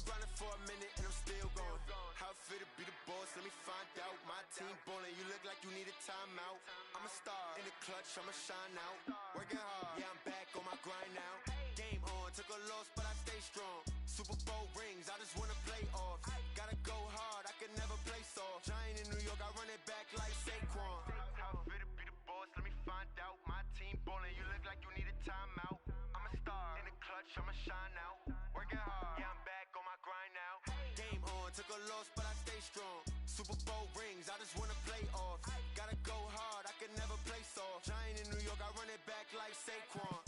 grinding for a minute and I'm still going. How it feel to be the boss? Let me find out. My team ballin', you look like you need a timeout. I'm a star in the clutch, I'ma shine out. Working hard, yeah, I'm back on my grind now. Game on, took a loss, but I stay strong. Super Bowl rings, I just wanna play off. Gotta go hard, I can never play soft. Giant in New York, I run it back like Saquon. How it feel to be the boss? Let me find out. My team ballin', you look like you need a timeout. I'm a star in the clutch, I'ma shine out. Working hard, yeah, I'm back on my grind now. Game on, took a loss, but I stay strong. Super Bowl rings, I just wanna play off. Gotta go hard, I can never play soft. Giant in New York, I run it back like Saquon.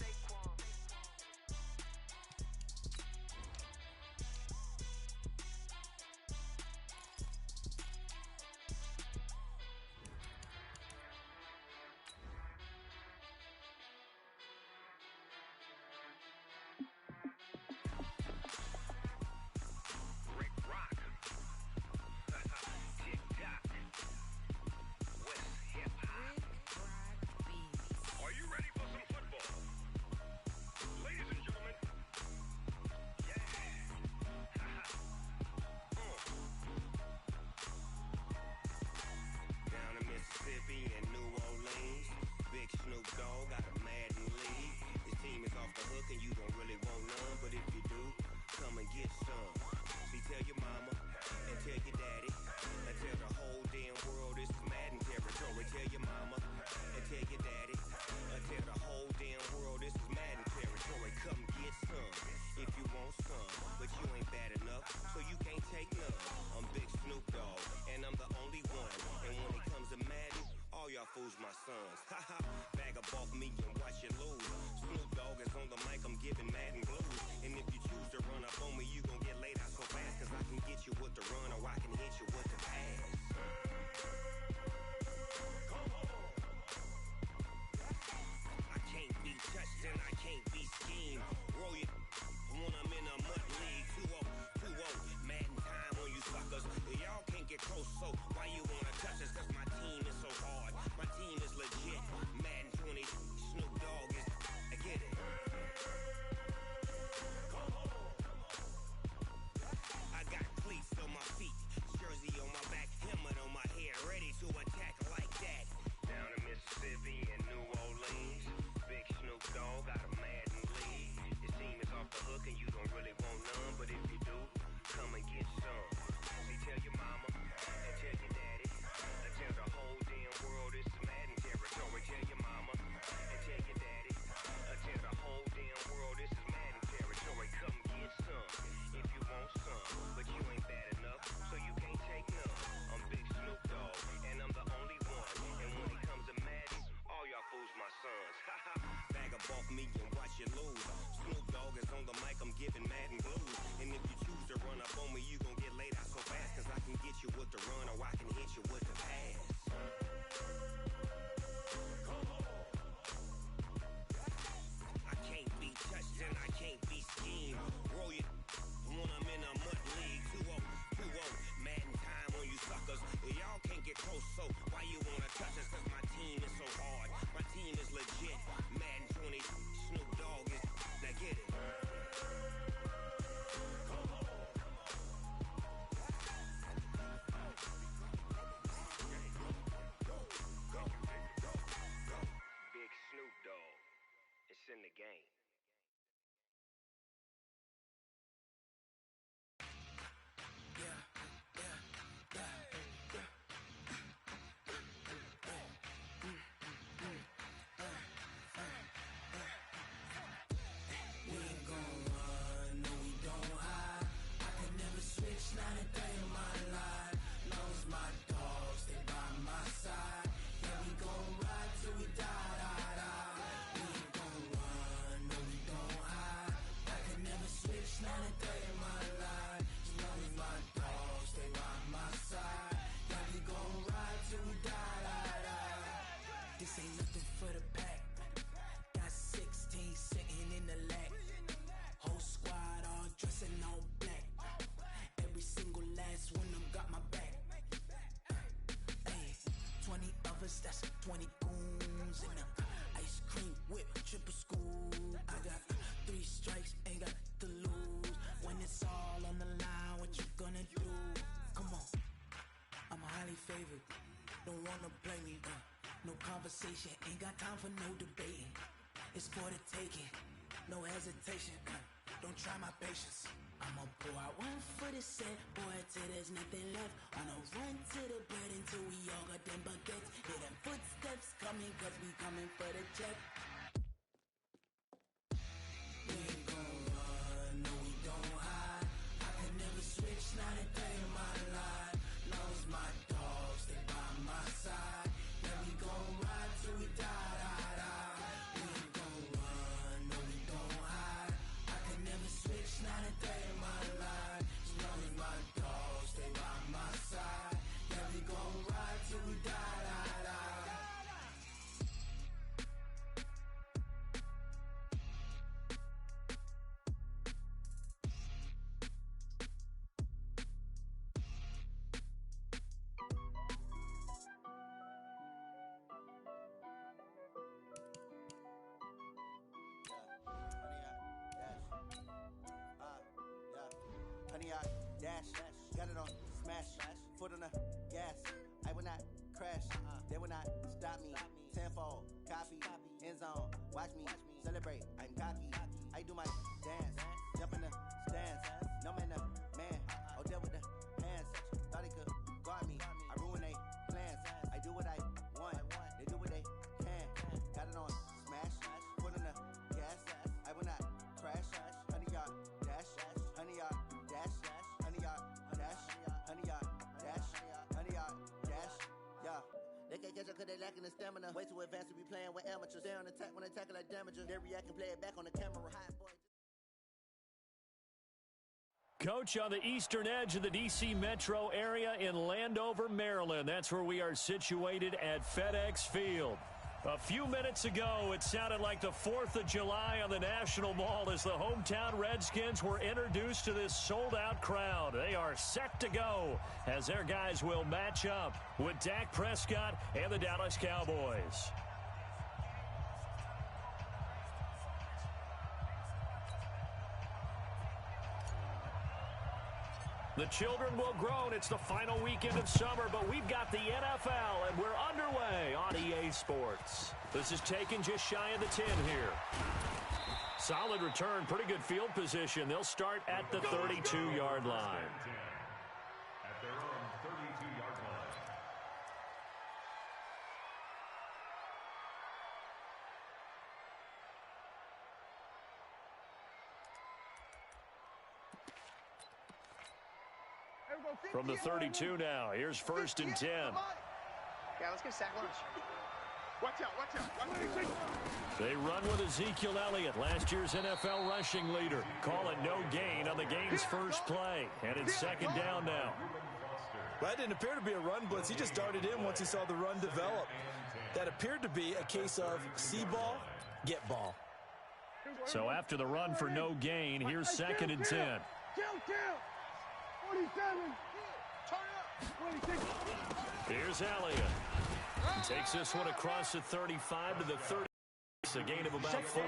In New Orleans, big Snoop Dogg got a Madden league. His team is off the hook and you don't really want none, but if you do, come and get some. See, tell your mama and tell your daddy and tell the whole damn world this is Madden territory. Tell your mama and tell your daddy and tell the whole damn world this is Madden territory. Come get some if you want some, but you ain't bad enough, so you can't take none. I'm Big Snoop Dogg and I'm the only one, and when it comes to Madden, all y'all fools my sons. Haha, bag up off me and watch you lose. Snoop Dogg is on the mic, I'm giving Madden blues. And if you choose to run up on me, you gon' get laid out so fast, cause I can get you with the run or I can hit you with the pass. Come on. I can't be touched and I can't be schemed. Roll you when I'm in a mud league. 2-0, 2-0, Madden time on you suckers. Y'all can't get close, so why you wanna touch us? Cause my team is so hard, my team is legit. Madden 20, Snoop Dogg is, I get it. I got cleats on my feet, jersey on my back, helmet on my head, ready to attack like that. Down in Mississippi and New Orleans, big Snoop Dogg got a Madden league. His team is off the hook and you don't really want none, but if you do, come and get some. See, tell your mama and tell your daddy and tell the whole damn world this is Madden territory. Tell your mama and tell your daddy and tell the whole damn world this is Madden territory. Come get some if you want some, but you ain't bad enough, so you can't take none. I'm Big Snoop Dogg and I'm the only one, and when it comes to Madden, all y'all fools my sons. Bag up off me and watch you lose. Snoop Dogg is on the mic, I'm giving Madden blues. And if you choose to run up on me, you gon' get laid out so fast, cause I can get you with the run or I can hit you with the pass. I can't be touched and I can't be schemed. Roll you when I'm in a mud league. 2-0, 2-0, Madden time on you suckers. Y'all can't get close, so why you wanna touch us? Cause my team is so hard, my team is legit. Madden 20, Snoop Dogg is, now get it. Big Snoop Dogg, it's in the game. Not a day in my life. Knows my dogs, they by my side. Yeah, we gon' ride till we die, die, die. We ain't gon' run, no, conversation, ain't got time for no debating. It's for the taking, no hesitation. Don't try my patience. I'ma pour out one for the set, boy, till there's nothing left. On a run to the bread until we all got them baguettes. Hear them footsteps coming, cause we coming for the check. We ain't gon' run, no we don't hide. I can never switch, not a day in my life. Knows my dogs, they by my side. Yeah, we gon' ride till we die, die, die. We ain't gon' run, no we don't hide. I can never switch, not a day in my life. As long as my dogs, they by my side. Yeah, we gon' ride till we die, die, die. Honey, I dash, got it on smash, foot on the gas. I will not crash, they will not stop me. Tenfold, copy, end zone, watch me celebrate. I'm cocky, I do my dance, jump in the stands. No man, the man, oh deal with the hands. Thought he could guard me, I ruin they plans. I do what I want, they do what they can. Got it on smash, foot on the gas. I will not crash, honey, y'all dash, honey, y'all dash, honey, y'all dash, honey, y'all dash, honey, y'all dash, yeah. They can't catch up cause they lacking the stamina. Way too advanced to be playing with amateurs. They on attack when they tackle like damager. They react and play it back on the camera. High boy. Coach, on the eastern edge of the D.C. metro area in Landover, Maryland. That's where we are situated at FedEx Field. A few minutes ago, it sounded like the 4th of July on the National Mall as the hometown Redskins were introduced to this sold-out crowd. They are set to go as their guys will match up with Dak Prescott and the Dallas Cowboys. The children will groan. It's the final weekend of summer, but we've got the NFL, and we're underway on EA Sports. This is taken just shy of the 10 here. Solid return, pretty good field position. They'll start at the 32-yard line. At their own 32-yard line. From the 32 now, here's 1st and 10. Yeah, let's get a sack lunch. Watch out, watch out. They run with Ezekiel Elliott, last year's NFL rushing leader. Call it no gain on the game's first play. And it's 2nd down now. Well, that didn't appear to be a run blitz. He just darted in once he saw the run develop. That appeared to be a case of see ball, get ball. So after the run for no gain, here's 2nd and 10. Kill. 47. Turn up. 26. Here's Elliott. Takes this one across the 35 to the 30. It's a gain of about 4.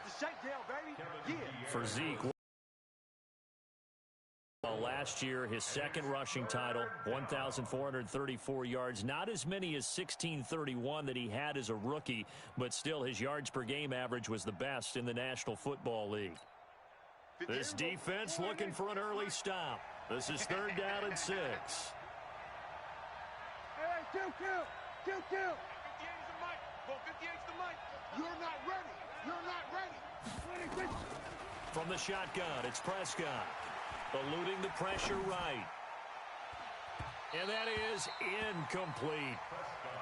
It's the shakedown, baby. Yeah. For Zeke. Last year, his 2nd rushing title, 1,434 yards. Not as many as 1,631 that he had as a rookie, but still his yards per game average was the best in the National Football League. This defense looking for an early stop. This is 3rd down and 6. Hey, kill. 58 is the mic. Ball 58 is the mic. You're not ready. From the shotgun, it's Prescott. Eluding the pressure right. And that is incomplete.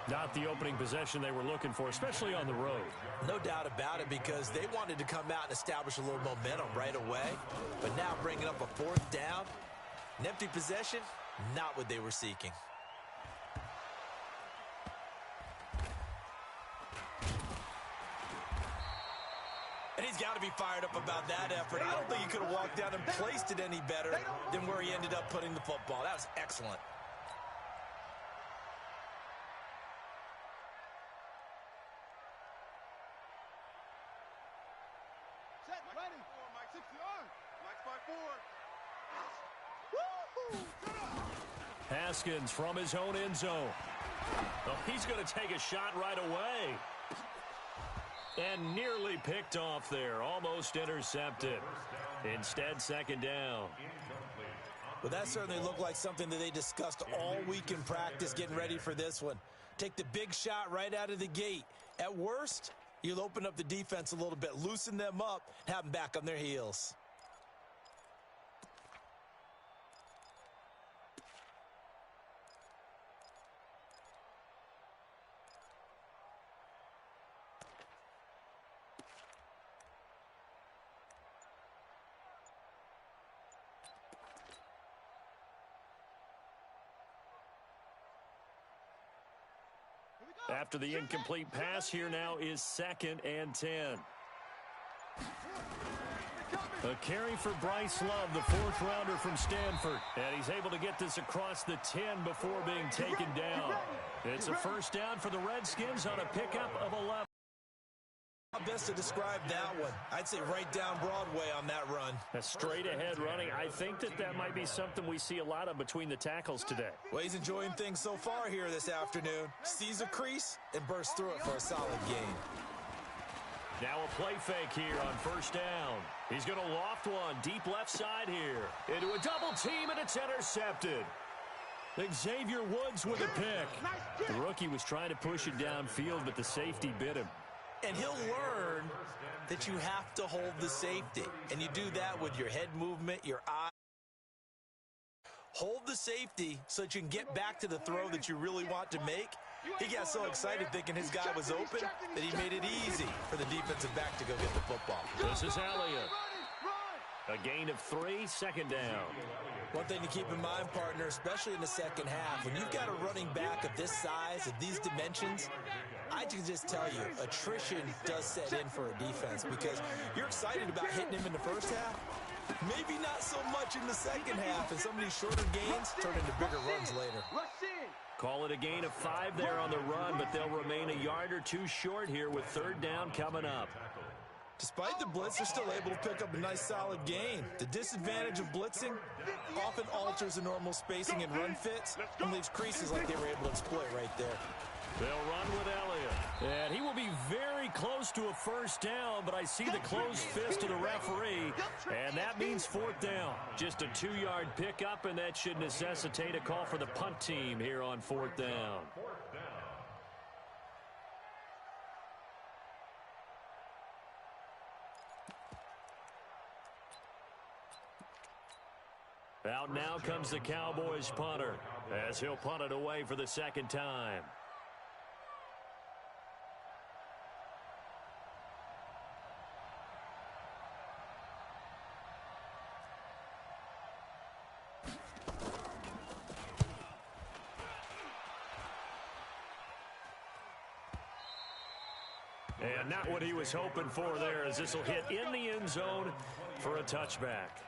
Not the opening possession they were looking for, especially on the road. No doubt about it, because they wanted to come out and establish a little momentum right away. But now bringing up a 4th down, an empty possession, not what they were seeking. And he's got to be fired up about that effort. I don't think he could have walked down and placed it any better than where he ended up putting the football. That was excellent. Set, ready. Mike 60 on. Mike's by 4. Woo! Haskins from his own end zone. Oh, he's going to take a shot right away. And nearly picked off there. Almost intercepted. Instead, second down. Well, that certainly looked like something that they discussed all week in practice getting ready for this one. Take the big shot right out of the gate. At worst, you'll open up the defense a little bit, loosen them up, and have them back on their heels. After the incomplete pass, here now is 2nd and 10. A carry for Bryce Love, the 4th rounder from Stanford. And he's able to get this across the 10 before being taken down. It's a first down for the Redskins on a pickup of 11. How best to describe that one? I'd say right down Broadway on that run. A straight ahead running. I think that might be something we see a lot of between the tackles today. Well, he's enjoying things so far here this afternoon. Sees a crease and bursts through it for a solid gain. Now a play fake here on first down. He's going to loft one deep left side here. Into a double team, and it's intercepted. Xavier Woods with a pick. The rookie was trying to push it downfield, but the safety bit him. And he'll learn that you have to hold the safety. And you do that with your head movement, your eye. Hold the safety so that you can get back to the throw that you really want to make. He got so excited thinking his guy was open that he made it easy for the defensive back to go get the football. This is Elliott. A gain of 3, second down. One thing to keep in mind, partner, especially in the second half, when you've got a running back of this size, of these dimensions, I can just tell you, attrition does set in for a defense because you're excited about hitting him in the first half. Maybe not so much in the second half, and some of these shorter gains turn into bigger runs later. Call it a gain of 5 there on the run, but they'll remain a yard or 2 short here with third down coming up. Despite the blitz, they're still able to pick up a nice solid gain. The disadvantage of blitzing often alters the normal spacing and run fits and leaves creases like they were able to exploit right there. They'll run with Elliott. And he will be very close to a first down, but I see the closed fist of the referee, and that means fourth down. Just a 2-yard pickup, and that should necessitate a call for the punt team here on fourth down. Out now comes the Cowboys punter as he'll punt it away for the second time. And not what he was hoping for there, as this will hit in the end zone for a touchback.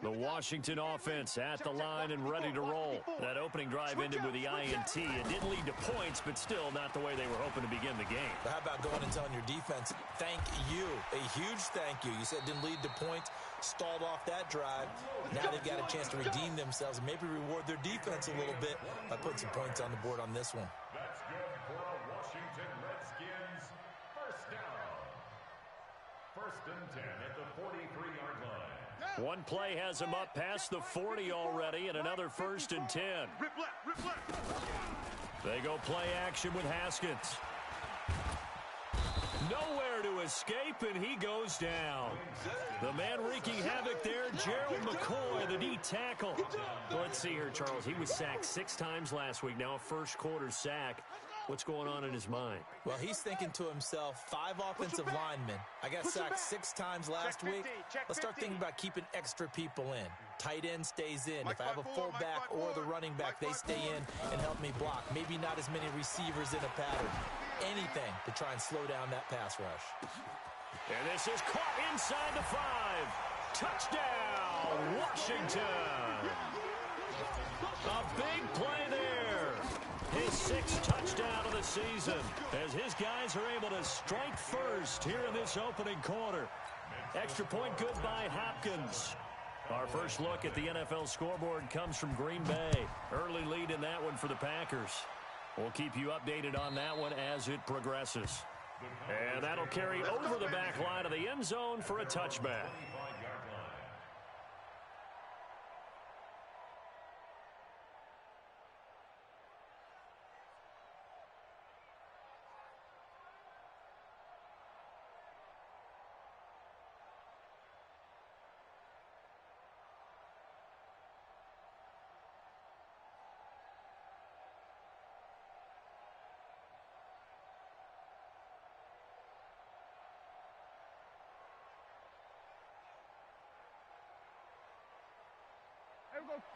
The Washington offense at the line and ready to roll. That opening drive ended with the INT. It didn't lead to points, but still not the way they were hoping to begin the game. But how about going and telling your defense, thank you, a huge thank you. You said it didn't lead to points, stalled off that drive. Now they've got a chance to redeem themselves and maybe reward their defense a little bit by putting some points on the board on this one. That's good for a Washington Redskins first down. 1st and 10 at the 43-yard line. One play has him up past the 40 already, and another 1st and 10. They go play action with Haskins. Nowhere to escape, and he goes down. The man wreaking havoc there, Gerald McCoy, the D tackle. Let's see here, Charles. He was sacked 6 times last week. Now a first-quarter sack. What's going on in his mind? Well, he's thinking to himself, 5 offensive linemen. I got sacked 6 times last week. Let's start thinking about keeping extra people in. Tight end stays in. If I have a fullback or the running back, they stay in and help me block. Maybe not as many receivers in a pattern. Anything to try and slow down that pass rush. And this is caught inside the 5. Touchdown, Washington. A big play there. His 6th touchdown of the season as his guys are able to strike first here in this opening quarter. Extra point good by Hopkins. Our first look at the NFL scoreboard comes from Green Bay. Early lead in that one for the Packers. We'll keep you updated on that one as it progresses. And that'll carry over the back line of the end zone for a touchback.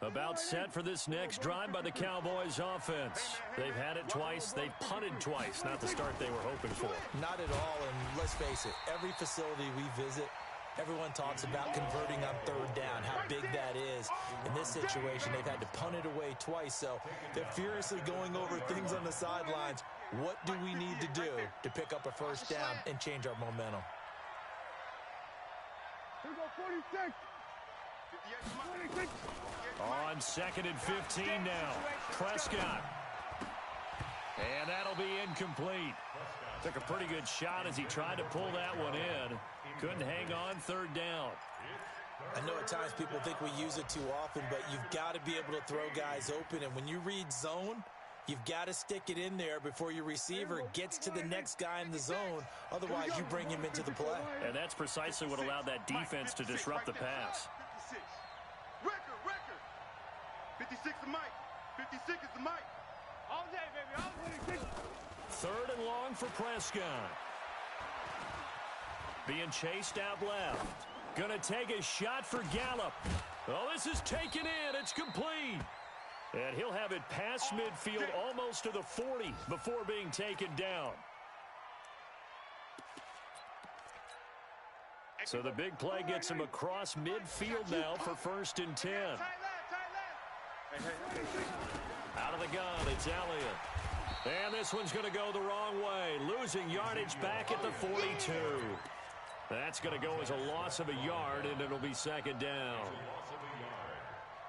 About set for this next drive by the Cowboys offense. They've had it twice. They've punted twice. Not the start they were hoping for. Not at all, and let's face it, every facility we visit, everyone talks about converting on 3rd down, how big that is. In this situation, they've had to punt it away twice, so they're furiously going over things on the sidelines. What do we need to do to pick up a 1st down and change our momentum? Here we go, 46. On 2nd and 15 now. Prescott. And that'll be incomplete. Took a pretty good shot as he tried to pull that one in. Couldn't hang on 3rd down. I know at times people think we use it too often, but you've got to be able to throw guys open. And when you read zone, you've got to stick it in there before your receiver gets to the next guy in the zone. Otherwise, you bring him into the play. And that's precisely what allowed that defense to disrupt the pass. Record. 56 is Mike. 56 is the Mike. All day, baby. All day. 3rd and long for Prescott. Being chased out left. Gonna take a shot for Gallup. Oh, this is taken in. It's complete. And he'll have it past midfield almost to the 40 before being taken down. So the big play gets him across midfield now for 1st and 10. Out of the gun, it's Elliott. And this one's going to go the wrong way. Losing yardage back at the 42. That's going to go as a loss of a yard, and it'll be 2nd down.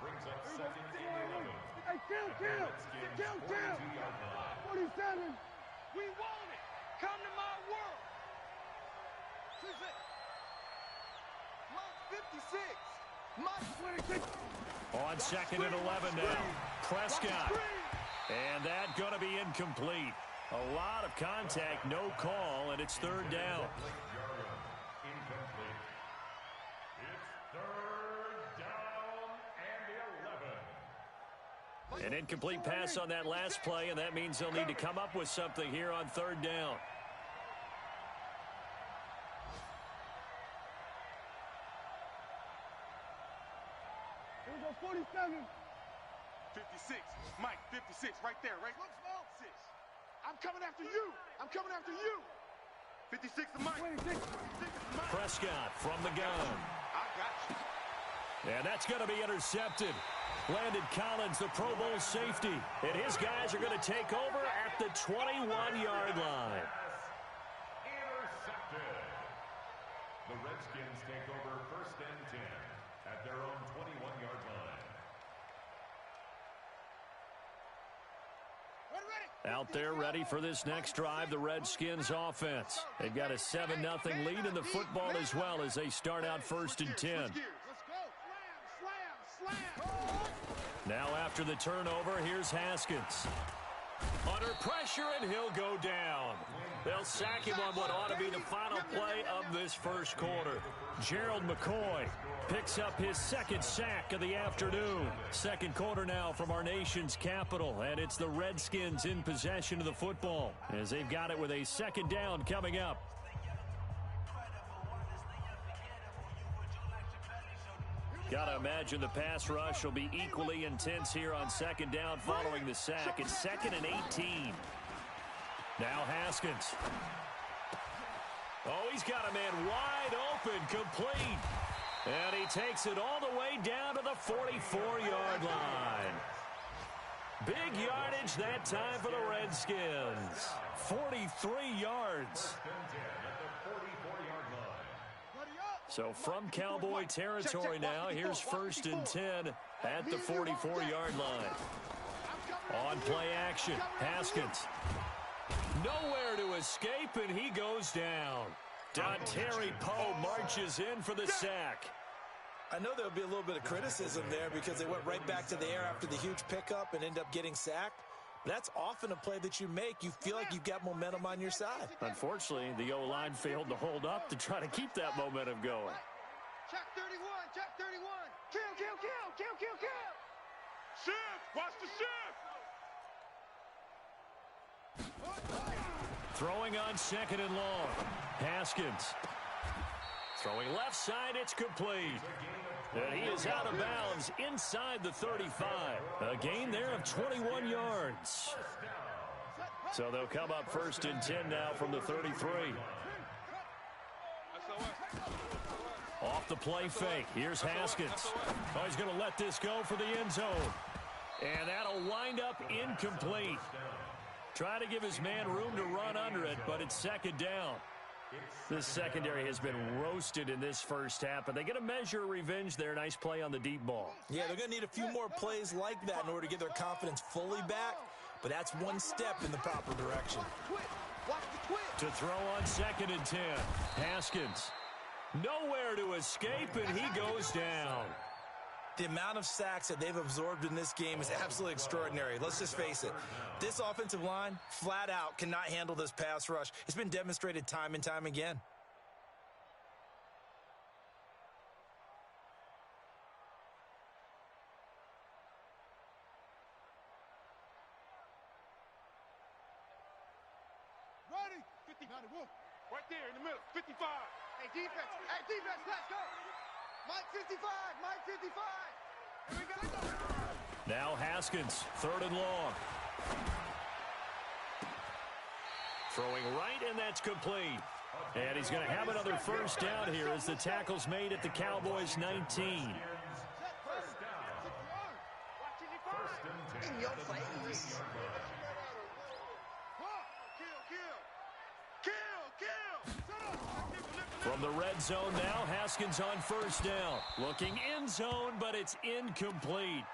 Brings up 2nd and 11. Hey, kill. 47. We want it. Come to my world. 56. Mike 26. On 2nd and 11 now. Prescott. And that going to be incomplete. A lot of contact, no call, and it's 3rd down. Incomplete. It's 3rd down and 11. An incomplete pass on that last play, and that means they'll need to come up with something here on 3rd down. Here we go, 47. 56. Mike, 56, right there, right? Look, small. 6. I'm coming after you. 56 to Mike. 26 to Mike. Prescott from the gun. I got you. And that's going to be intercepted. Landon Collins, the Pro Bowl safety. And his guys are going to take over at the 21-yard line. Intercepted. The Redskins take over 1st and 10 at their own 21-yard line. Out there ready for this next drive, the Redskins offense. They've got a 7-0 lead in the football as well as they start out 1st and 10. Let's go. Slam. Now after the turnover, here's Haskins. Under pressure, and he'll go down. They'll sack him on what ought to be the final play of this 1st quarter. Gerald McCoy picks up his 2nd sack of the afternoon. 2nd quarter now from our nation's capital, and it's the Redskins in possession of the football as they've got it with a 2nd down coming up. Gotta imagine the pass rush will be equally intense here on 2nd down following the sack. It's 2nd and 18. Now Haskins. Oh, he's got a man wide open, complete. And he takes it all the way down to the 44-yard line. Big yardage that time for the Redskins. 43 yards. So from Cowboy territory now, here's 1st and 10 at the 44-yard line. On play action, Haskins. Nowhere to escape, and he goes down. Dontari Poe marches in for the sack. I know there'll be a little bit of criticism there because they went right back to the air after the huge pickup and end up getting sacked. But that's often a play that you make. You feel like you've got momentum on your side. Unfortunately, the O-line failed to hold up to try to keep that momentum going. Check 31, check 31. Kill, kill, kill, kill, kill, kill. Shift, watch the shift. Throwing on 2nd and long. Haskins. Throwing left side, it's complete. And he is out of bounds inside the 35. A gain there of 21 yards. So they'll come up 1st and 10 now from the 33. Off the play fake. Here's Haskins. Oh, he's going to let this go for the end zone. And that'll wind up incomplete. Try to give his man room to run under it, but it's 2nd down. This secondary has been roasted in this first half, but they get a measure of revenge there. Nice play on the deep ball. Yeah, they're going to need a few more plays like that in order to get their confidence fully back, but that's one step in the proper direction. To throw on 2nd and 10. Haskins. Nowhere to escape, and he goes down. The amount of sacks that they've absorbed in this game is absolutely extraordinary. Let's just face it. This offensive line, flat out, cannot handle this pass rush. It's been demonstrated time and time again. Ready? 50. Right there in the middle. 55. Hey, defense, let's go. Mike 55, Mike 55. Here we go. Now Haskins, 3rd and long. Throwing right, and that's complete. And he's going to have another 1st down here as the tackle's made at the Cowboys' 19. In your face. From the red zone now, Haskins on 1st down. Looking end zone, but it's incomplete.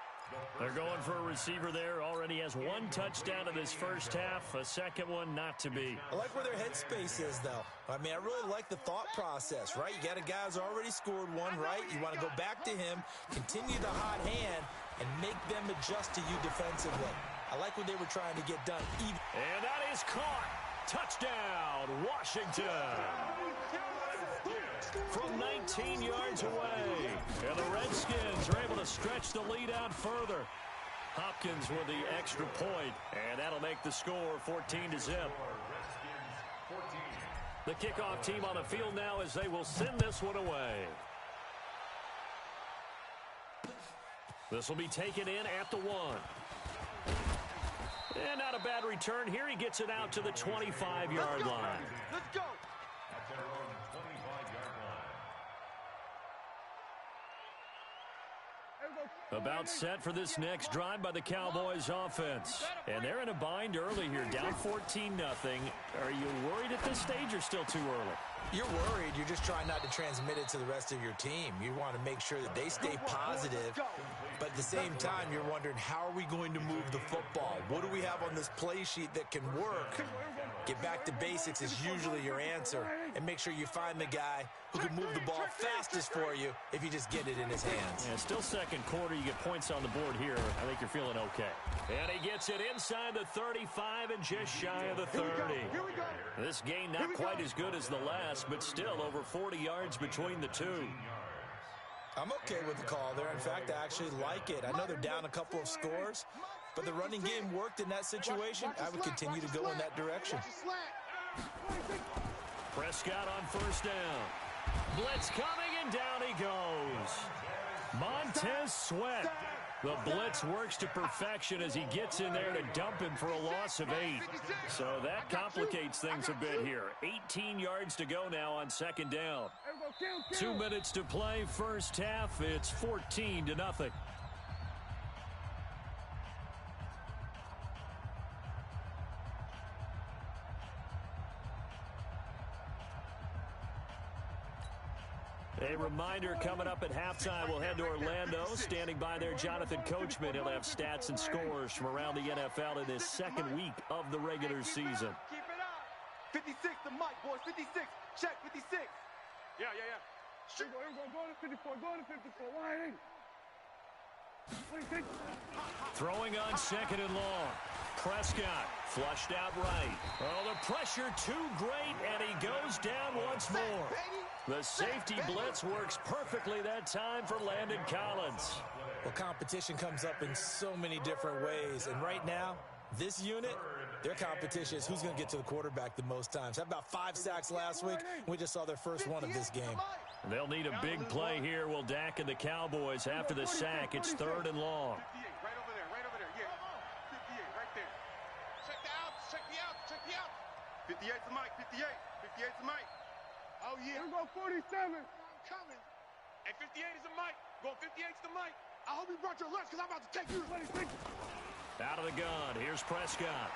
They're going for a receiver there. Already has 1 touchdown in this first half. A 2nd one not to be. I like where their headspace is, though. I mean, I really like the thought process, right? You got a guy who's already scored 1, right? You want to go back to him, continue the hot hand, and make them adjust to you defensively. I like what they were trying to get done. And that is caught. Touchdown, Washington. From 19 yards away. And the Redskins are able to stretch the lead out further. Hopkins with the extra point, and that'll make the score 14-0. The kickoff team on the field now as they will send this one away. This will be taken in at the 1. And not a bad return here. He gets it out to the 25-yard line. Let's go. About set for this next drive by the Cowboys offense. And they're in a bind early here, down 14-0. Are you worried at this stage or still too early? You're worried. You're just trying not to transmit it to the rest of your team. You want to make sure that they stay positive, but at the same time, you're wondering, how are we going to move the football? What do we have on this play sheet that can work? Get back to basics is usually your answer, and make sure you find the guy who can move the ball fastest for you if you just get it in his hands. Yeah, still 2nd quarter. You get points on the board here. I think you're feeling okay. And he gets it inside the 35 and just shy of the 30. This game not quite as good as the last, but still over 40 yards between the two. I'm okay with the call there. In fact, I actually like it. I know they're down a couple of scores, but the running game worked in that situation. I would continue to go in that direction. Prescott on 1st down. Blitz coming, and down he goes. Montez Sweat. The blitz works to perfection as he gets in there to dump him for a loss of 8. So that complicates things a bit here. 18 yards to go now on second down. 2 minutes to play first half. It's 14-0. A reminder, coming up at halftime, we'll head to Orlando. Standing by there, Jonathan Coachman. He'll have stats and scores from around the NFL in this second week of the regular season. Keep it up. 56 to Mike, boys. 56. Check 56. Yeah. Shoot. Here we go. Go to 54. Go to 54. Why ain't? Throwing on second and long. Prescott flushed out right. Oh, the pressure too great, and he goes down once more. The safety blitz works perfectly that time for Landon Collins. Well, competition comes up in so many different ways, and right now, this unit, their competition is who's going to get to the quarterback the most times. Had about 5 sacks last week. We just saw their first one of this game. They'll need a big play here. Will Dak and the Cowboys after the sack. It's third and long. 58, right over there, yeah. 58, right there. Check the outs, check the outs. 58 to Mike, 58 to Mike. Oh, yeah. We're going 47. I'm coming. And 58 is a Mike. Going 58 to Mike. I hope you brought your lunch because I'm about to take you to 26. Out of the gun, here's Prescott.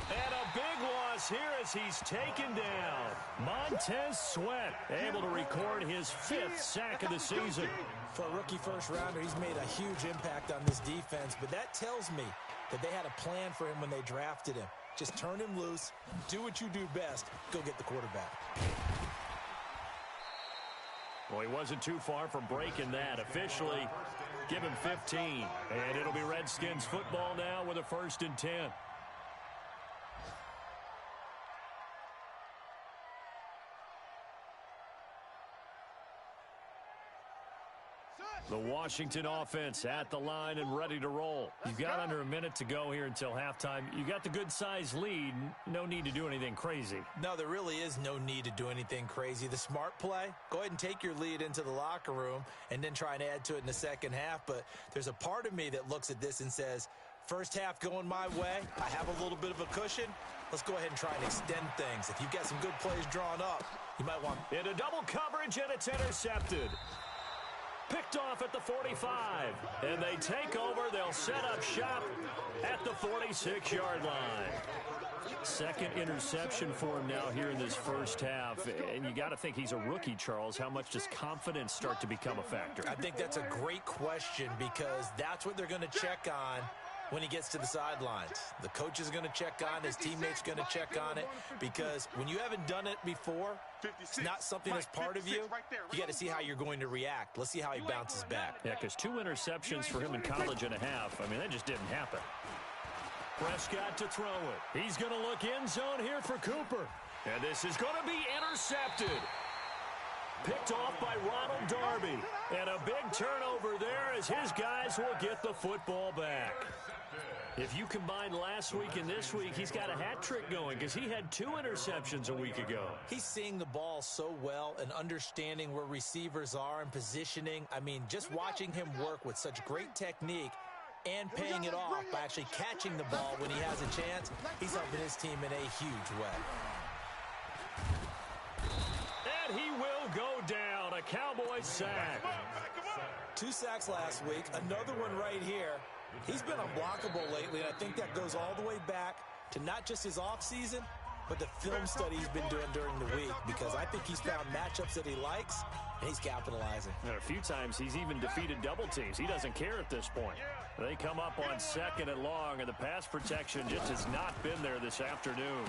And a big loss here as he's taken down. Montez Sweat able to record his 5th sack of the season. For a rookie first-rounder, he's made a huge impact on this defense, but that tells me that they had a plan for him when they drafted him. Just turn him loose, do what you do best, go get the quarterback. Well, he wasn't too far from breaking that. Officially, give him 15. And it'll be Redskins football now with a 1st and 10. The Washington offense at the line and ready to roll. You've got under a minute to go here until halftime. You got the good-sized lead. No need to do anything crazy. No, there really is no need to do anything crazy. The smart play, go ahead and take your lead into the locker room and then try and add to it in the second half. But there's a part of me that looks at this and says, first half going my way, I have a little bit of a cushion. Let's go ahead and try and extend things. If you've got some good plays drawn up, you might want... Into double coverage, and it's intercepted. Picked off at the 45, and they take over. They'll set up shop at the 46-yard line. Second interception for him now here in this first half, and you got to think he's a rookie, Charles. How much does confidence start to become a factor? I think that's a great question because that's what they're going to check on when he gets to the sidelines. The coach is going to check on, his teammates going to check on it, because when you haven't done it before, it's not something that's part of you. You got to see how you're going to react. Let's see how he bounces back. Yeah, because 2 interceptions for him in college and a half. I mean, that just didn't happen. Prescott to throw it. He's going to look end zone here for Cooper. And this is going to be intercepted. Picked off by Ronald Darby. And a big turnover there as his guys will get the football back. If you combine last week and this week, he's got a hat trick going because he had 2 interceptions a week ago. He's seeing the ball so well and understanding where receivers are and positioning. I mean, just watching him work with such great technique and paying it off by actually catching the ball when he has a chance, he's helping his team in a huge way. And he will go down. A Cowboys sack. 2 sacks last week, another one right here. He's been unblockable lately, and I think that goes all the way back to not just his offseason, but the film study he's been doing during the week, because I think he's found matchups that he likes, and he's capitalizing. And a few times he's even defeated double teams. He doesn't care at this point. They come up on second and long, and the pass protection just has not been there this afternoon.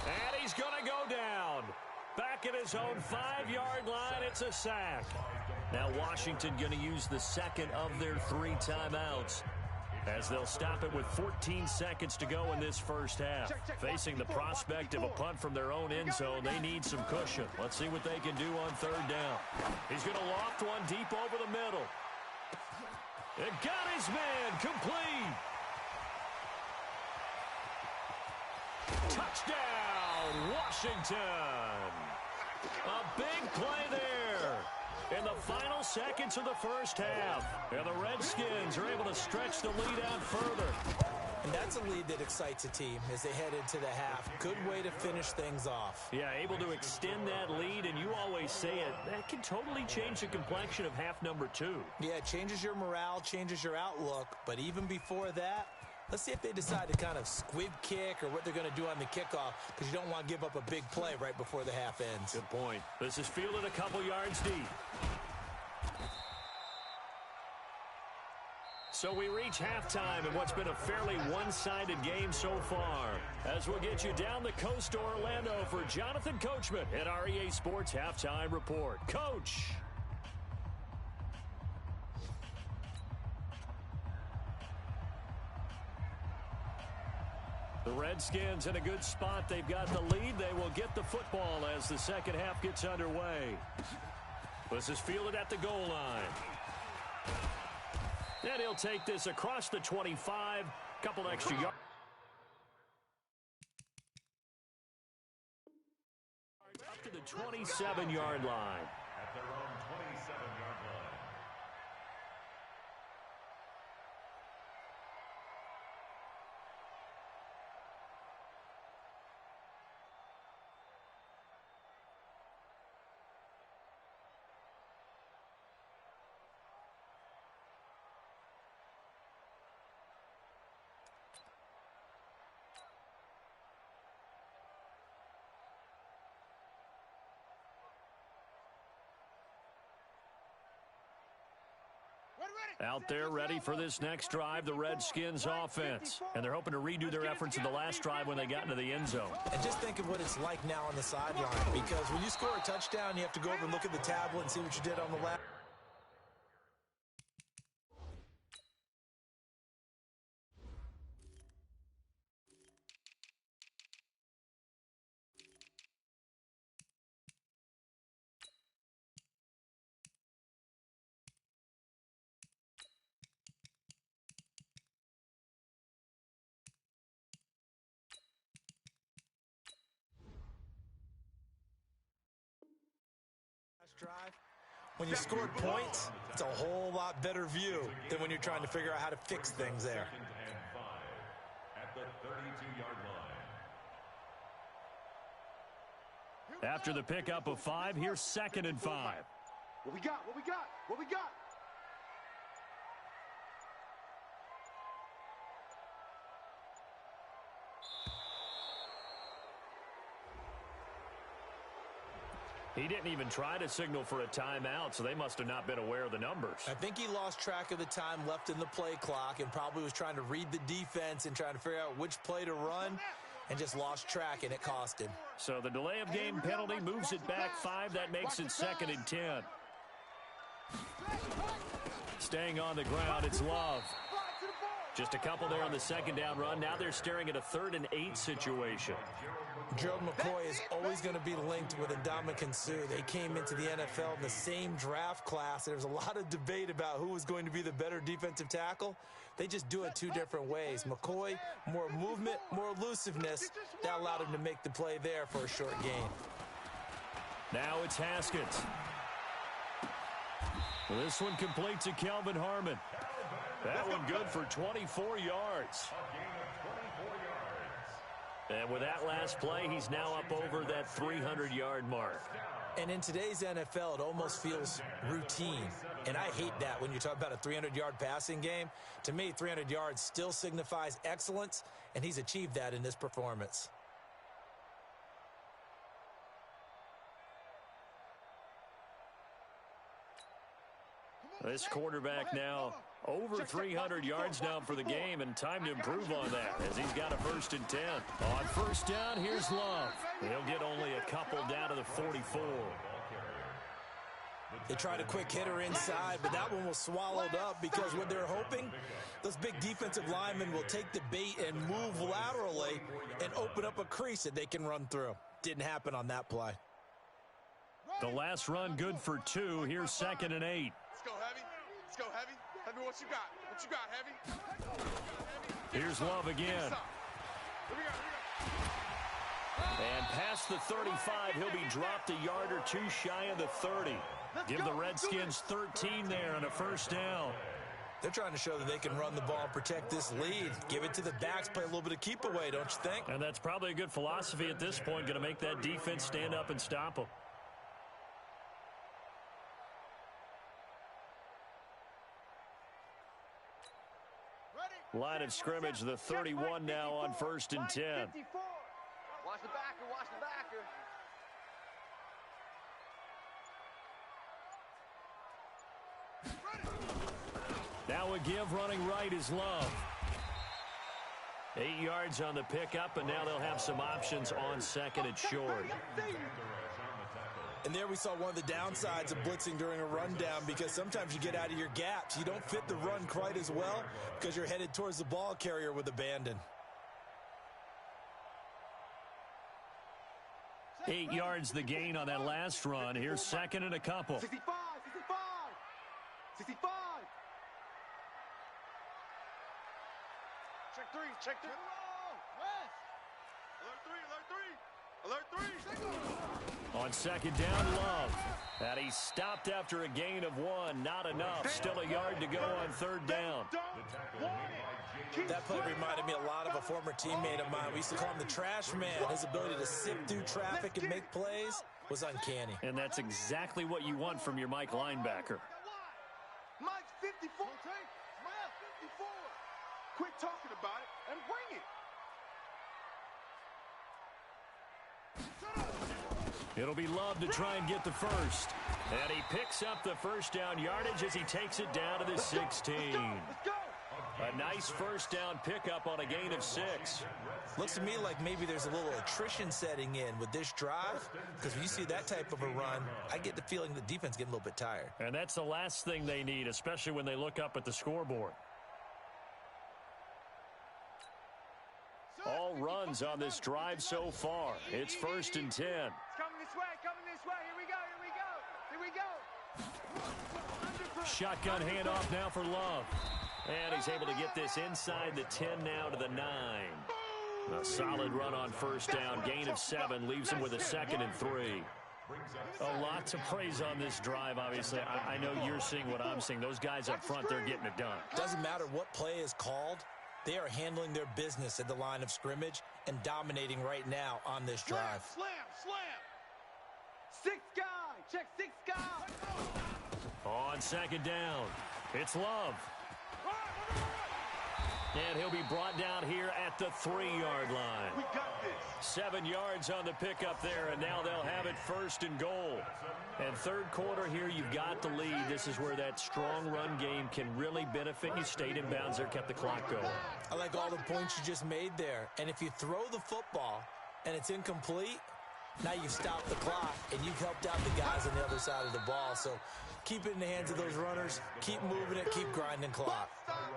And he's going to go down. Back at his own 5-yard line, it's a sack. Now Washington going to use the second of their 3 timeouts as they'll stop it with 14 seconds to go in this first half. Facing the prospect of a punt from their own end zone, they need some cushion. Let's see what they can do on third down. He's going to loft one deep over the middle. It got his man complete. Touchdown, Washington. A big play there. in the final seconds of the first half. And the Redskins are able to stretch the lead out further. And that's a lead that excites a team as they head into the half. Good way to finish things off. Yeah, able to extend that lead, and you always say it, that can totally change the complexion of half number 2. Yeah, it changes your morale, changes your outlook. But even before that, let's see if they decide to kind of squib kick or what they're going to do on the kickoff, because you don't want to give up a big play right before the half ends. Good point. This is fielded a couple yards deep. So we reach halftime in what's been a fairly one-sided game so far. As we'll get you down the coast to Orlando for Jonathan Coachman at our EA Sports Halftime Report. Coach! The Redskins in a good spot. They've got the lead. They will get the football as the second half gets underway. This is fielded at the goal line. And he'll take this across the 25. Couple extra yards. Up to the 27-yard line. At their own 27-yard line. Out there ready for this next drive, the Redskins offense. And they're hoping to redo their efforts in the last drive when they got into the end zone. And just think of what it's like now on the sideline, because when you score a touchdown, you have to go over and look at the tablet and see what you did on the last. Drive. When you scored points, it's a whole lot better view than when you're trying to figure out how to fix things there. Second and 5 at the 32-yard line. After the pickup of 5, here's 2nd and 5. What we got? What we got? What we got? He didn't even try to signal for a timeout, so they must have not been aware of the numbers. I think he lost track of the time left in the play clock and probably was trying to read the defense and trying to figure out which play to run and just lost track, and it cost him. So the delay of game penalty moves it back 5. That makes it 2nd and 10. Staying on the ground, it's Love. Just a couple there on the second down run. Now they're staring at a 3rd and 8 situation. Gerald McCoy is always going to be linked with Ndamukong Suh. They came into the NFL in the same draft class. There's a lot of debate about who was going to be the better defensive tackle. They just do it 2 different ways. McCoy, more movement, more elusiveness. That allowed him to make the play there for a short gain. Now it's Haskins. This one completes to Kelvin Harmon. That one good for 24 yards. And with that last play, he's now up over that 300-yard mark. And in today's NFL, it almost feels routine. And I hate that when you talk about a 300-yard passing game. To me, 300 yards still signifies excellence, and he's achieved that in this performance. This quarterback now over 300 yards now for the game, and time to improve on that as he's got a 1st and 10. On 1st down, here's Love. He'll get only a couple down to the 44. They tried a quick hitter inside, but that one was swallowed up because what they're hoping, those big defensive linemen will take the bait and move laterally and open up a crease that they can run through. Didn't happen on that play. The last run good for 2. Here's 2nd and 8. Let's go, Heavy. Let's go, Heavy. Heavy, what you got? What you got, Heavy? Here's Love again. And past the 35, he'll be dropped a yard or 2 shy of the 30. Give the Redskins 13 there and a first down. They're trying to show that they can run the ball and protect this lead. Give it to the backs, play a little bit of keep away, don't you think? And that's probably a good philosophy at this point, going to make that defense stand up and stop them. Line of scrimmage, the 31 now on 1st and 10. Watch the backer, watch the backer. Now a give running right is Love. 8 yards on the pickup, and now they'll have some options on second and short. And there we saw one of the downsides of blitzing during a rundown, because sometimes you get out of your gaps. You don't fit the run quite as well because you're headed towards the ball carrier with abandon. 8 yards the gain on that last run. Here's second and a couple. 65, 65, 65. Check three, check three. Alert three, alert three. Alert three. On second down, Love. And he stopped after a gain of 1. Not enough. Still a yard to go on third down. That play reminded me a lot of a former teammate of mine. We used to call him the trash man. His ability to sift through traffic and make plays was uncanny. And that's exactly what you want from your Mike linebacker. Mike's 54. 54. Quit talking about it and bring it. It'll be Love to try and get the first. And he picks up the first down yardage as he takes it down to the 16. Let's go. A nice first down pickup on a gain of 6. Looks to me like maybe there's a little attrition setting in with this drive, because when you see that type of a run, I get the feeling the defense getting a little bit tired. And that's the last thing they need, especially when they look up at the scoreboard. All runs on this drive so far. It's 1st and 10. It's coming this way, coming this way. Here we go, here we go, here we go. Shotgun handoff now for Love. And he's able to get this inside the 10 now to the 9. A solid run on first down. Gain of 7 leaves him with a 2nd and 3. A lot to praise on this drive, obviously. I know you're seeing what I'm seeing. Those guys up front, they're getting it done. Doesn't matter what play is called. They are handling their business at the line of scrimmage and dominating right now on this drive. Slam, slam. 6 guy. Check 6 guy. On second down, it's Love. And he'll be brought down here at the 3-yard line. We got this. 7 yards on the pickup there, and now they'll have it 1st and goal. And third quarter here, you've got the lead. This is where that strong run game can really benefit you. Stayed in bounds there, kept the clock going. I like all the points you just made there. And if you throw the football and it's incomplete, now you've stopped the clock and you've helped out the guys on the other side of the ball. So keep it in the hands of those runners. Keep moving it. Keep grinding clock.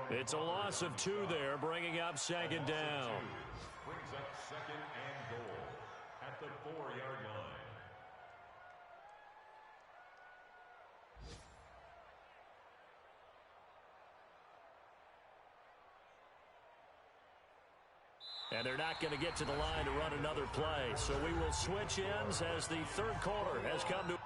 It's a loss of 2 there, bringing up second down. Brings up 2nd and goal at the 4-yard line. And they're not going to get to the line to run another play. So we will switch ends as the third quarter has come to.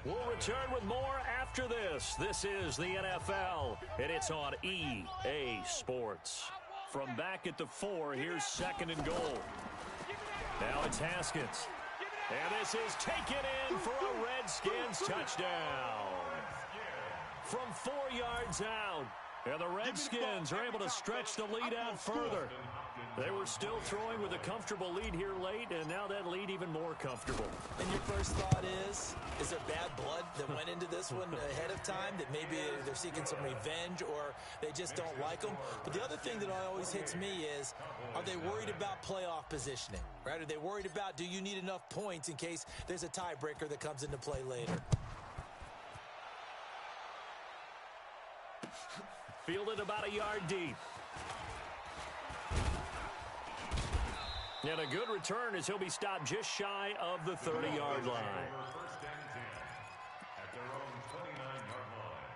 We'll return with more after this. This is the NFL, and it's on EA Sports. From back at the 4, here's 2nd and goal. Now it's Haskins. And this is taken in for a Redskins touchdown. From 4 yards out. And the Redskins are able to stretch the lead out further. They were still throwing with a comfortable lead here late, and now that lead even more comfortable. And your first thought is there bad blood that went into this one ahead of time, that maybe they're seeking some revenge or they just don't like them? But the other thing that always hits me is, are they worried about playoff positioning, right? Are they worried about, do you need enough points in case there's a tiebreaker that comes into play later? Fielded about a yard deep. And a good return as he'll be stopped just shy of the 30-yard line. First and 10 at their own 29-yard line.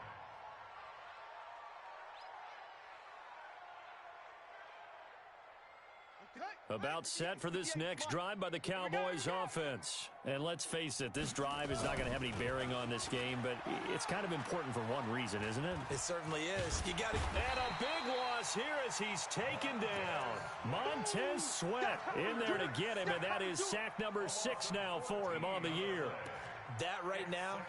About set for this next drive by the Cowboys offense. And let's face it, this drive is not going to have any bearing on this game, but it's kind of important for one reason, isn't it? It certainly is. You got to. And a big loss here as he's taken down. Montez Sweat in there to get him, and that is sack number 6 now for him on the year. That right now,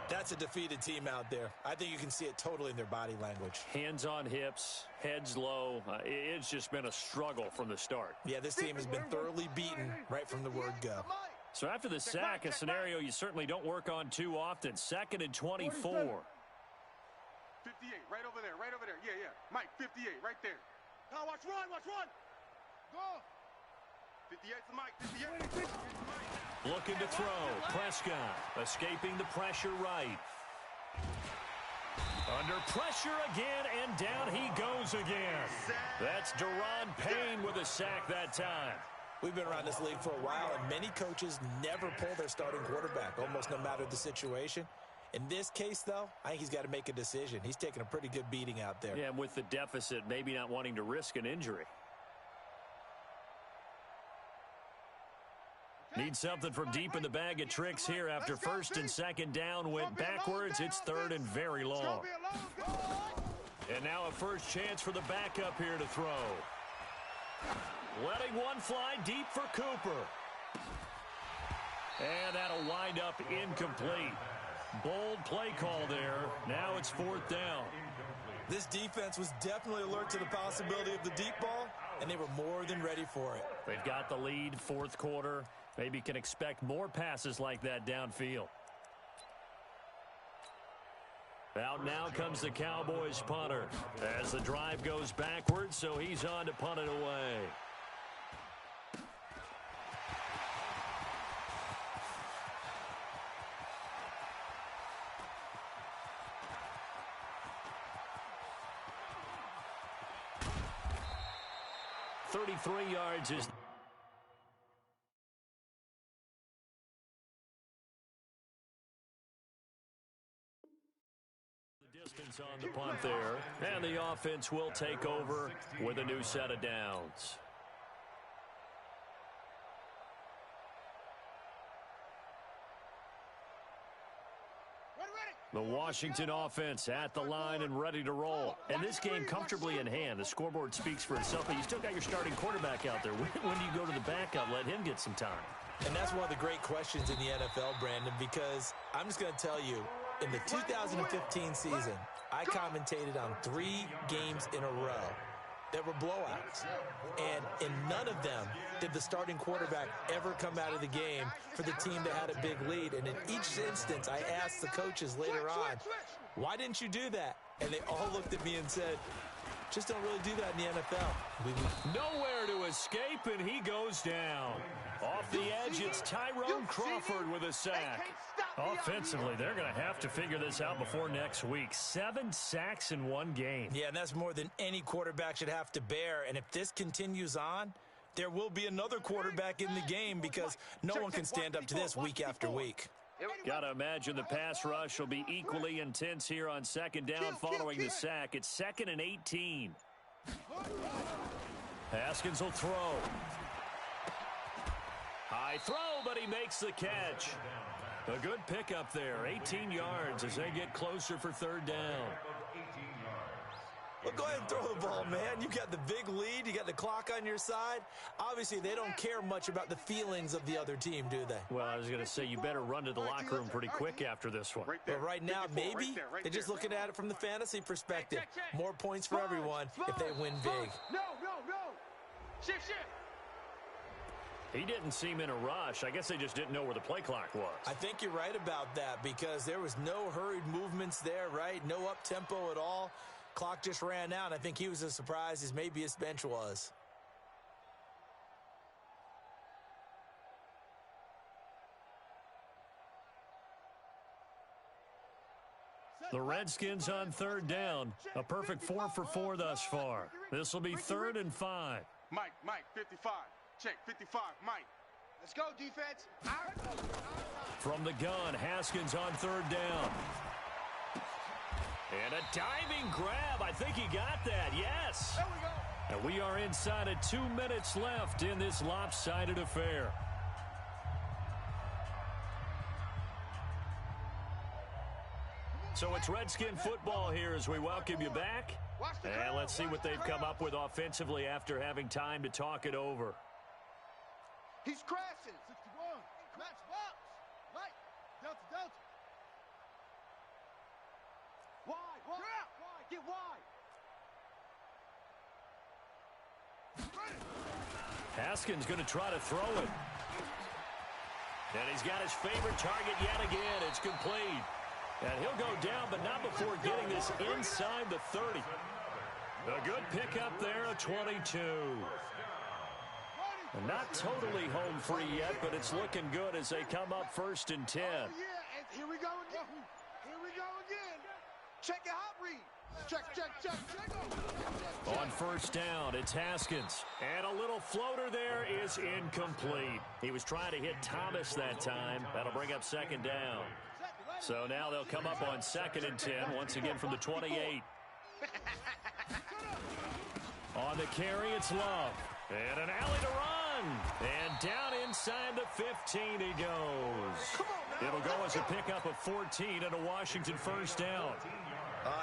that's a defeated team out there. I think you can see it totally in their body language. Hands on hips, heads low. It's just been a struggle from the start. Yeah, this team has been thoroughly beaten right from the word go. So after the sack, a scenario you certainly don't work on too often. 2nd and 24. 58, right over there, right over there. Yeah, yeah. Mike, 58, right there. Now watch run, Go. 58's the Mike, 58. Looking to throw. Prescott escaping the pressure right. Under pressure again, and down he goes again. That's Deron Payne with a sack that time. We've been around this league for a while, and many coaches never pull their starting quarterback, almost no matter the situation. In this case, though, I think he's got to make a decision. He's taking a pretty good beating out there. Yeah, and with the deficit, maybe not wanting to risk an injury. Need something from deep in the bag of tricks here after 1st and 2nd down went backwards. It's 3rd and very long. And now a first chance for the backup here to throw. Letting one fly deep for Cooper. And that'll wind up incomplete. Bold play call there. Now it's 4th down. This defense was definitely alert to the possibility of the deep ball, and they were more than ready for it. They've got the lead, 4th quarter. Maybe can expect more passes like that downfield. Out now comes the Cowboys punter as the drive goes backwards, so he's on to punt it away. .33 yards is... distance on the punt there, and the offense will take over with a new set of downs. The Washington offense at the line and ready to roll. And this game comfortably in hand. The scoreboard speaks for itself, but you still got your starting quarterback out there. When do you go to the backup? Let him get some time. And that's one of the great questions in the NFL, Brandon, because I'm just going to tell you, in the 2015 season, I commentated on 3 games in a row that were blowouts. And in none of them did the starting quarterback ever come out of the game for the team that had a big lead. And in each instance, I asked the coaches later on, why didn't you do that? And they all looked at me and said, just don't really do that in the NFL. Nowhere to escape, and he goes down. Off the edge, it's Tyrone Crawford with a sack. Offensively, they're going to have to figure this out before next week. 7 sacks in one game. Yeah, and that's more than any quarterback should have to bear. And if this continues on, there will be another quarterback in the game because no one can stand up to this week after week. Got to imagine the pass rush will be equally intense here on 2nd down following the sack. It's 2nd and 18. Haskins will throw. High throw, but he makes the catch. A good pickup there, 18 yards as they get closer for 3rd down. Well, go ahead and throw the ball, man. You got the big lead. You got the clock on your side. Obviously, they don't care much about the feelings of the other team, do they? Well, I was going to say, you better run to the locker room pretty quick after this one. But right now, maybe they're just looking at it from the fantasy perspective. More points for everyone if they win big. No. Shift. He didn't seem in a rush. I guess they just didn't know where the play clock was. I think you're right about that because there was no hurried movements there, right? No up-tempo at all. Clock just ran out. I think he was as surprised as maybe his bench was. The Redskins on 3rd down. A perfect 4 for 4 thus far. This will be 3rd and 5. Mike, 55. Check, 55, Mike. Let's go, defense. From the gun, Haskins on third down. And a diving grab. I think he got that. Yes. There we go. And we are inside of 2 minutes left in this lopsided affair. So it's Redskin football here as we welcome you back. And let's see what they've come up with offensively after having time to talk it over. He's crashing. 61. Match box. Right. Delta, Delta. Wide, wide, wide. Get wide. Haskins going to try to throw it. And he's got his favorite target yet again. It's complete. And he'll go down, but not before getting this inside the 30. A good pickup there, a 22. And not totally home free yet, but it's looking good as they come up 1st and 10. Oh, yeah, and here we go again. Here we go again. Check your hot read. Check. On 1st down, it's Haskins. And a little floater there is incomplete. He was trying to hit Thomas that time. That'll bring up 2nd down. So now they'll come up on 2nd and 10, once again from the 28. On the carry, it's Love. And an alley to run. And down inside the 15 he goes. It'll go as a pickup of 14 and a Washington 1st down.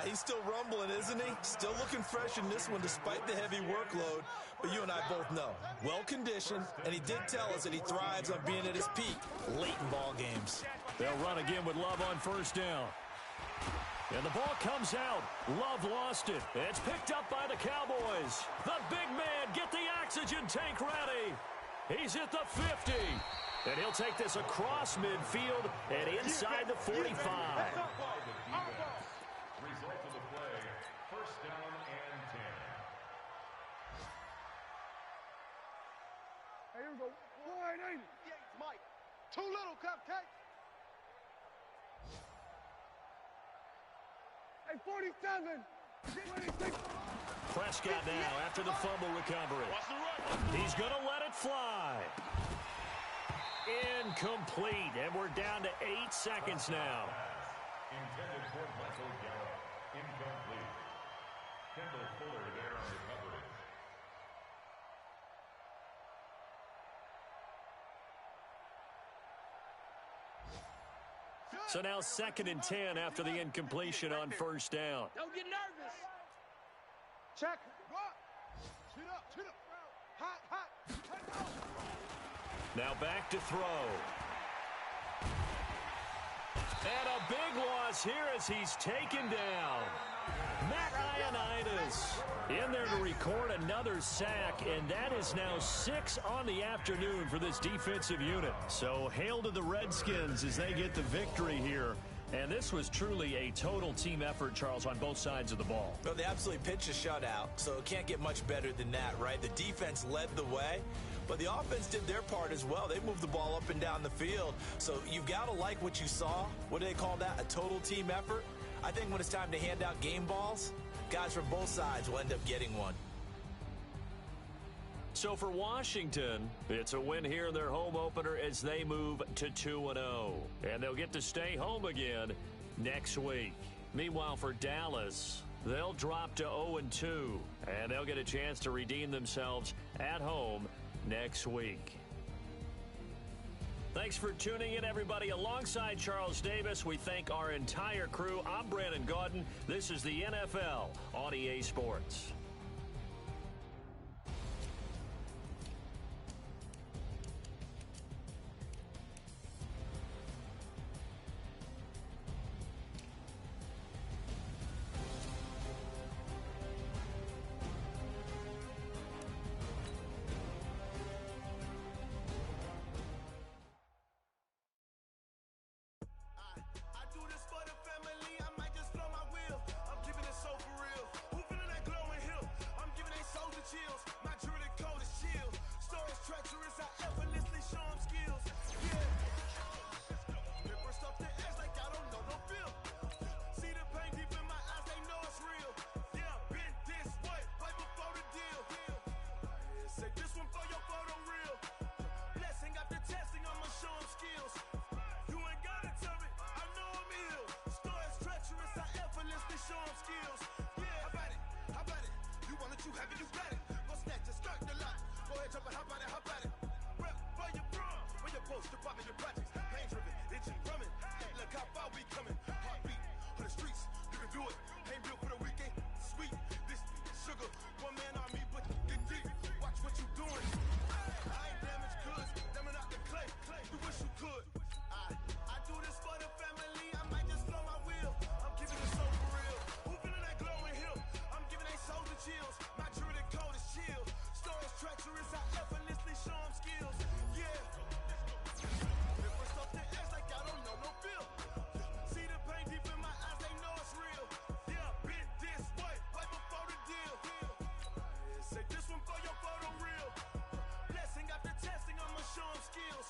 He's still rumbling, isn't he? Still looking fresh in this one despite the heavy workload. But you and I both know, well-conditioned, and he did tell us that he thrives on being at his peak late in ball games. They'll run again with Love on 1st down. And the ball comes out. Love lost it. It's picked up by the Cowboys. The big man, get the oxygen tank ready. He's at the 50. And he'll take this across midfield and inside the 45. Result of the play, 1st down and 10. Hey, here we go. Wide, ain't it? Yeah, Mike. Too little, cupcake. Hey, 47. 26. Prescott now after the fumble recovery. He's going to let it fly. Incomplete, and we're down to 8 seconds now. Intended for Michael Gallup. Incomplete. Kendall Fuller there on the coverage. So now 2nd and 10 after the incompletion on 1st down. Don't get nervous. Check. Sit up. Hot. Now back to throw. And a big loss here as he's taken down. Matt Ioannidis in there to record another sack, and that is now 6 on the afternoon for this defensive unit. So hail to the Redskins as they get the victory here. And this was truly a total team effort, Charles, on both sides of the ball. Well, they absolutely pitched a shutout, so it can't get much better than that, right? The defense led the way, but the offense did their part as well. They moved the ball up and down the field. So you've got to like what you saw. What do they call that? A total team effort? I think when it's time to hand out game balls, guys from both sides will end up getting one. So for Washington, it's a win here in their home opener as they move to 2-0. And they'll get to stay home again next week. Meanwhile, for Dallas, they'll drop to 0-2. And they'll get a chance to redeem themselves at home next week. Thanks for tuning in, everybody. Alongside Charles Davis, we thank our entire crew. I'm Brandon Gaudin. This is the NFL on EA Sports. For the family, I might just blow my wheel. I'm keeping it so for real. Who feeling that glowing hill? you have it, you got it. Go snatch it, skirt the lot. Go ahead, jump it, hop out it, hop out it. Rep where you from, where you post, your poppin' your projects. Pain driven, itchy, drumming. Hey, look how far we coming. Heartbeat on the streets, you can do it. Ain't built for the weekend, sweet. This sugar, one man army, but get deep. Watch what you doing. I ain't damaged goods, damn out the clay. You wish you could. I do this for the family. I might just blow my wheel. I'm keeping it so for real. Who feeling that glowing hill? I'm giving they souls the chills. My jewelry code is chill. Stories treacherous, I effortlessly show them skills. Yeah. Never stop the edge like I don't know no feel. See the pain deep in my eyes, they know it's real. Yeah, been this way, right before the deal. Say this one for your photo real. Blessing after testing, I'ma show them skills.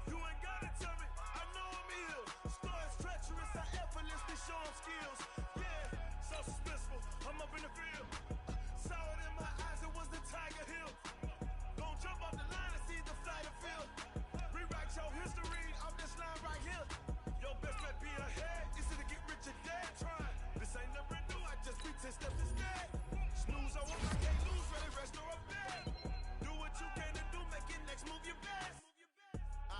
You ain't gotta tell me, I know I'm ill. Stories treacherous, I effortlessly show them skills. Yeah, so suspenseful, I'm up in the field. Saw it in my eyes, it was the Tiger Hill. Don't jump off the line and see the flight of field. Rewrite your history off this line right here. Your best bet be ahead, easy to get rich or dead. Try, this ain't never new, I just be 10 steps instead. Snooze on what I can't lose, ready, rest or up bed. Do what you can to do, make it next move your best.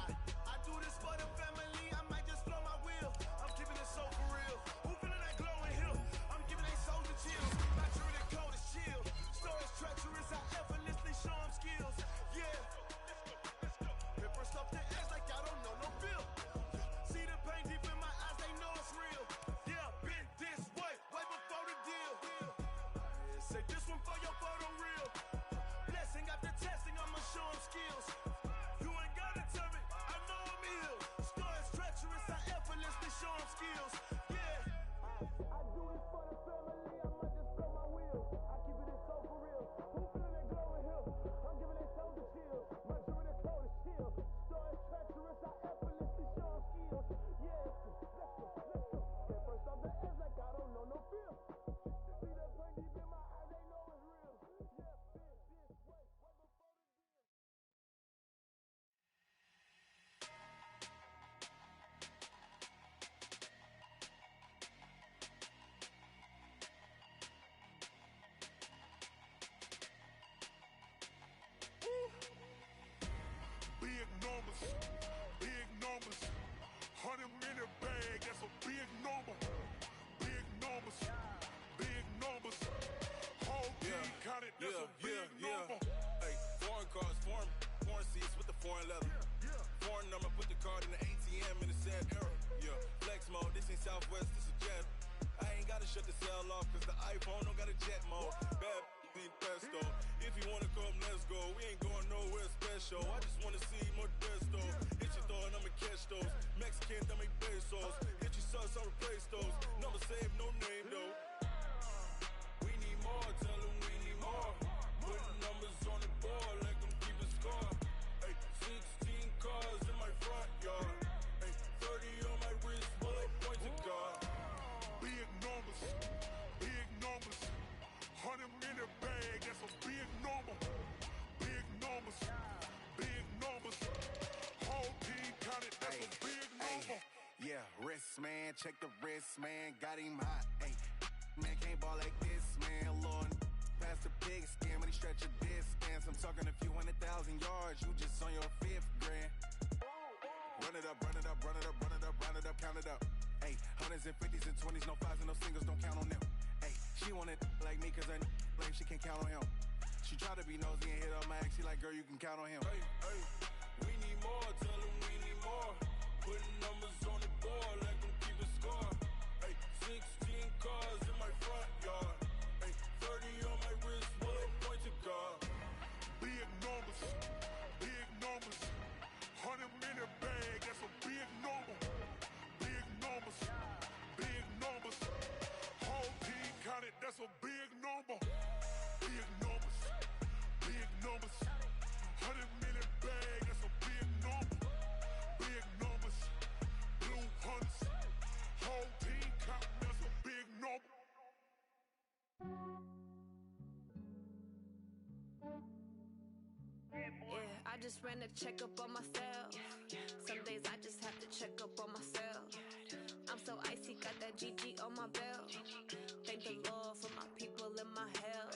I do this for the family, I might just blow my wheel. I'm keeping it so for real. Who feeling that glowing hill? I'm giving they souls the chills. My jewelry code is chill. Stories treacherous, I effortlessly show them skills. Yeah. Paper stuff the edge like I don't know no feel. See the pain deep in my eyes, they know it's real. Yeah, been this way, way before the deal. Say this one for your photo real. Blessing after testing, I'ma show them skills. You ain't gotta tell me, I know I'm ill. Stories treacherous, I effortlessly show them skills. Yeah. I do this for the family, I might just blow my wheel. I keep it so for real. Who feeling that glowing hill? I'm giving they souls the chills. My jewelry code is chill. Stories treacherous, I effortlessly show them skills. Yeah, let's go. Get first off the edge like I don't know no feel. See that pain deep in my eyes, they know it's real. Yeah, been this way, way before the deal. Big numbers, big numbers. 100 minute bag, that's a big number. Big numbers, big numbers. Whole team counted, that's a big number. Hey, foreign cars, foreign seats with the foreign leather. Foreign number, put the card in the ATM in the sad era. Yeah, flex mode, this ain't Southwest, this is Jet. I ain't gotta shut the cell off, cause the iPhone don't got a jet mode. Bad ain't pesto. If you wanna come, let's go. We ain't going nowhere special. I just wanna see more desto. Hit your thought, I'ma catch those. Mexican, dummy pesos. Hit your sus, I'll replace those. Number save, no name though. We need more, tell them we need more. Putting numbers on the board, like them keep a score. Hey, 16 cars in my front yard. Hey, 30 on my wrist, full of points to God. Big numbers, big numbers. 100 minute bag, that's a big number. Big numbers, big numbers. Whole team counted, that's a big number. Yeah, wrist man, check the wrist man, got him hot. Ay, man can't ball like this, man. Lord, past the pig skin when he stretch a distance. I'm talking a few 100,000 yards, you just on your 5th grand. Run it up, run it up, run it up, run it up, run it up, count it up. Ay, 100s and 50s and 20s, no 5s and no singles, don't count on them. Ay, she wanted like me cause her like she can't count on him. She tried to be nosy and hit up my ex, she like, girl, you can count on him. Hey, hey, we need more, tell them we need more. Putting numbers on the board, like them keep a score. Hey, 16 cars in my front yard. Hey, 30 on my wrist, full of points to God. Big numbers, big numbers. 100 minute bag, that's a big number. Big numbers, big numbers. Whole team counted, that's a big number. Big numbers, big numbers. 100 minute bag, that's a big number. Big numbers, blue hunts. Whole team counting, that's a big number. Yeah, I just ran a checkup on myself. Some days I just have to check up on myself. I'm so icy, got that GG on my belt. Thank the Lord for my people in my hell.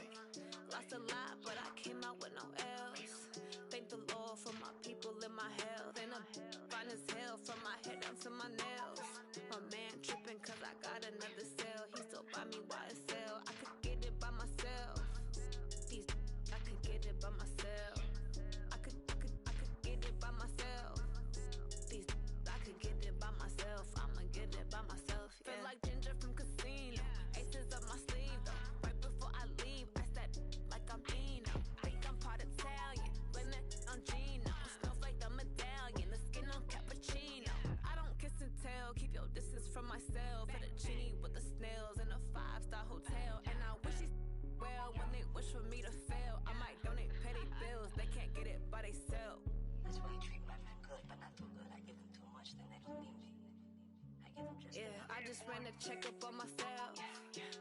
just ran a checkup on myself.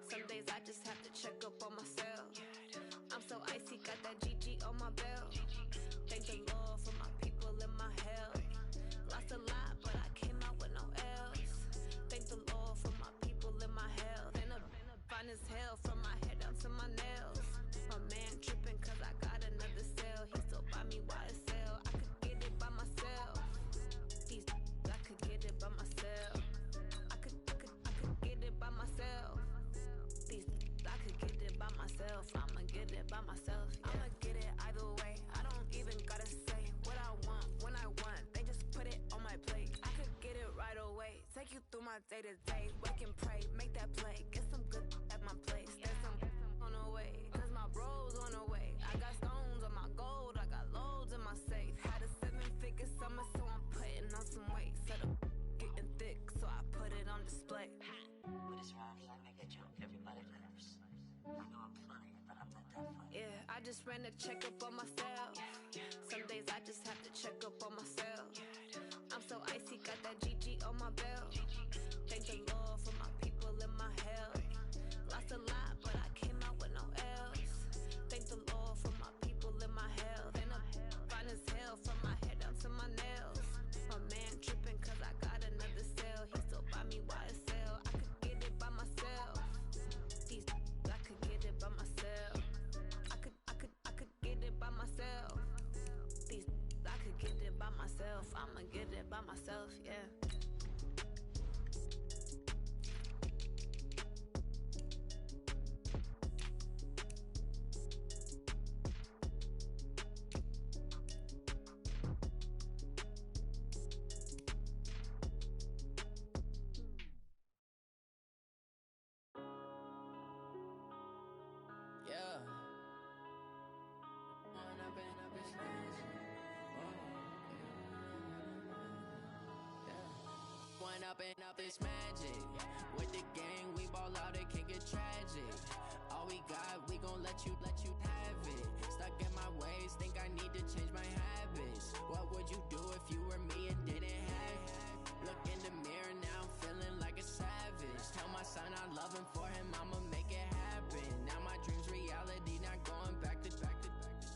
Some days I just have to check up on myself. I'm so icy, got that GG on my belt. Thank the Lord for my people in my health. Lost a lot, but I came out with no else. Thank the Lord for my people in my health. And a fine as hell from my head down to my nails. My man tripping cause I got another cell. He still buy me YSL. I could get it by myself. These I could get it by myself. I could get it by myself. These I could get it by myself. I'ma get it by myself. Yeah. I'ma get it either way. I don't even gotta say what I want when I want. They just put it on my plate. I could get it right away. Take you through my day to day. Wake and pray, make that play. Get some good at my place. There's some on the way. Cause my bros on the way. I got stones on my gold. I got loads in my safe. Had a 7-figure summer, so I'm putting on some weight. Set up getting thick, so I put it on display. What is wrong? I make a joke. Everybody laughs. I know I'm funny, but I'm not that funny. Yeah, I just ran a checkup on myself. Some days I just have to check up on myself. I'm so icy, got that GG on my belt. Thank the Lord for my people in my health. Lost a lot, but I came out with no else. Thank the Lord for my people in my health. And I'm fine as hell from my head down to my nails. My man tripping cause I got another cell. He still buy me YSL. I could get it by myself. These I could get it by myself. I could get it by myself. These I could get it by myself. I'ma get it by myself, yeah. Yeah. One up and up is magic. With the gang, we ball out, it can get tragic. All we got, we gon' let you have it. Stuck in my ways, think I need to change my habits. What would you do if you were me and didn't have it? Look in the mirror, now I'm feeling like a savage. Tell my son I love him, for him I'ma make it happen. Now my dream's reality, not going back to.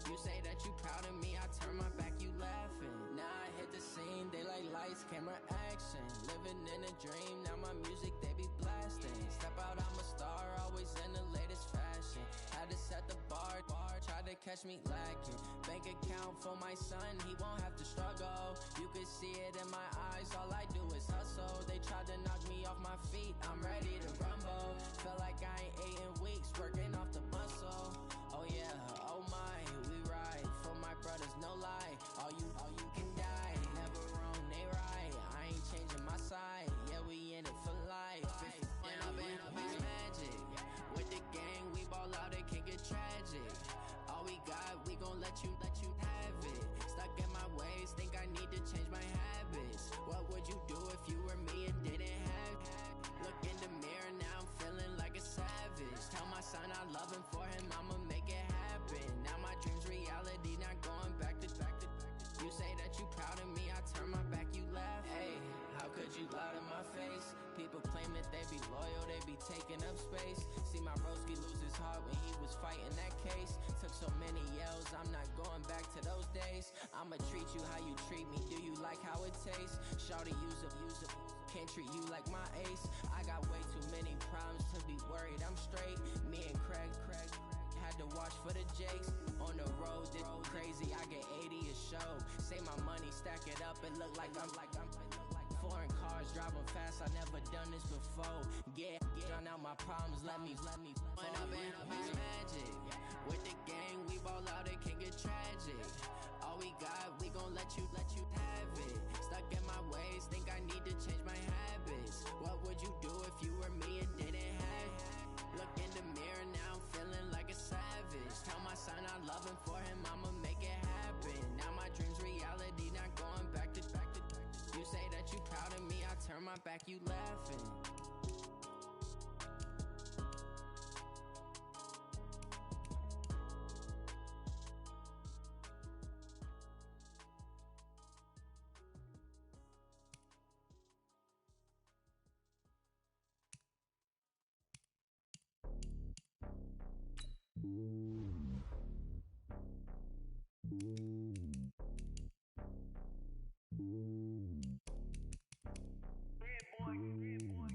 You say that you proud of me, I turn my back, you laughing. Now I hit the scene, they like lights, camera, action. Living in a dream, now my music, they be blasting. Step out, I'm a star, always in the latest fashion. Had to set the bar, tried to catch me lacking. Bank account for my son, he won't have to struggle. You can see it in my eyes, all I do is hustle. They tried to knock me off my feet, I'm ready to rumble. Feel like I ain't ate in weeks, working off the muscle. Oh yeah, oh my, we ride for my brothers, no lie. All you can die, never wrong, they right. I ain't changing my side, yeah, we in it for life. When up and up is magic. With the gang, we ball out, it can get tragic. All we got, we gon' let you have it. Stuck in my ways, think I need to change my habits. What would you do if you were me and didn't have it? Look in the mirror, now I'm feeling like a savage. Tell my son I love him, for him I'ma make it happen. Now my dream's reality, not going back to. You say that you proud of me, I turn my back, you laugh. Hey, how could you lie to my face? People claim that they be loyal, they be taking up space. See my broski lose his heart when he was fighting that case. Took so many yells, I'm not going back to those days. I'ma treat you how you treat me, do you like how it tastes? Shawty, use up, can't treat you like my ace. I got way too many problems to be worried, I'm straight. Me and Craig had to watch for the Jakes. On the road, this crazy, I get 80 a show. Say my money, stack it up, it look like I'm foreign cars, driving fast, I never done this before. Get drown out my problems, let me When up and up is magic. With the gang, we ball out, it can get tragic. All we got, we gon' let you have it. Stuck in my ways, think I need to change my habits. What would you do if you were me and didn't have it? Look in the mirror, now I'm feeling like a savage. Tell my son I love him, for him I'ma make it happen. Now my dream's reality, not going back to. You say that you proud of me, I turn my back, you laughing.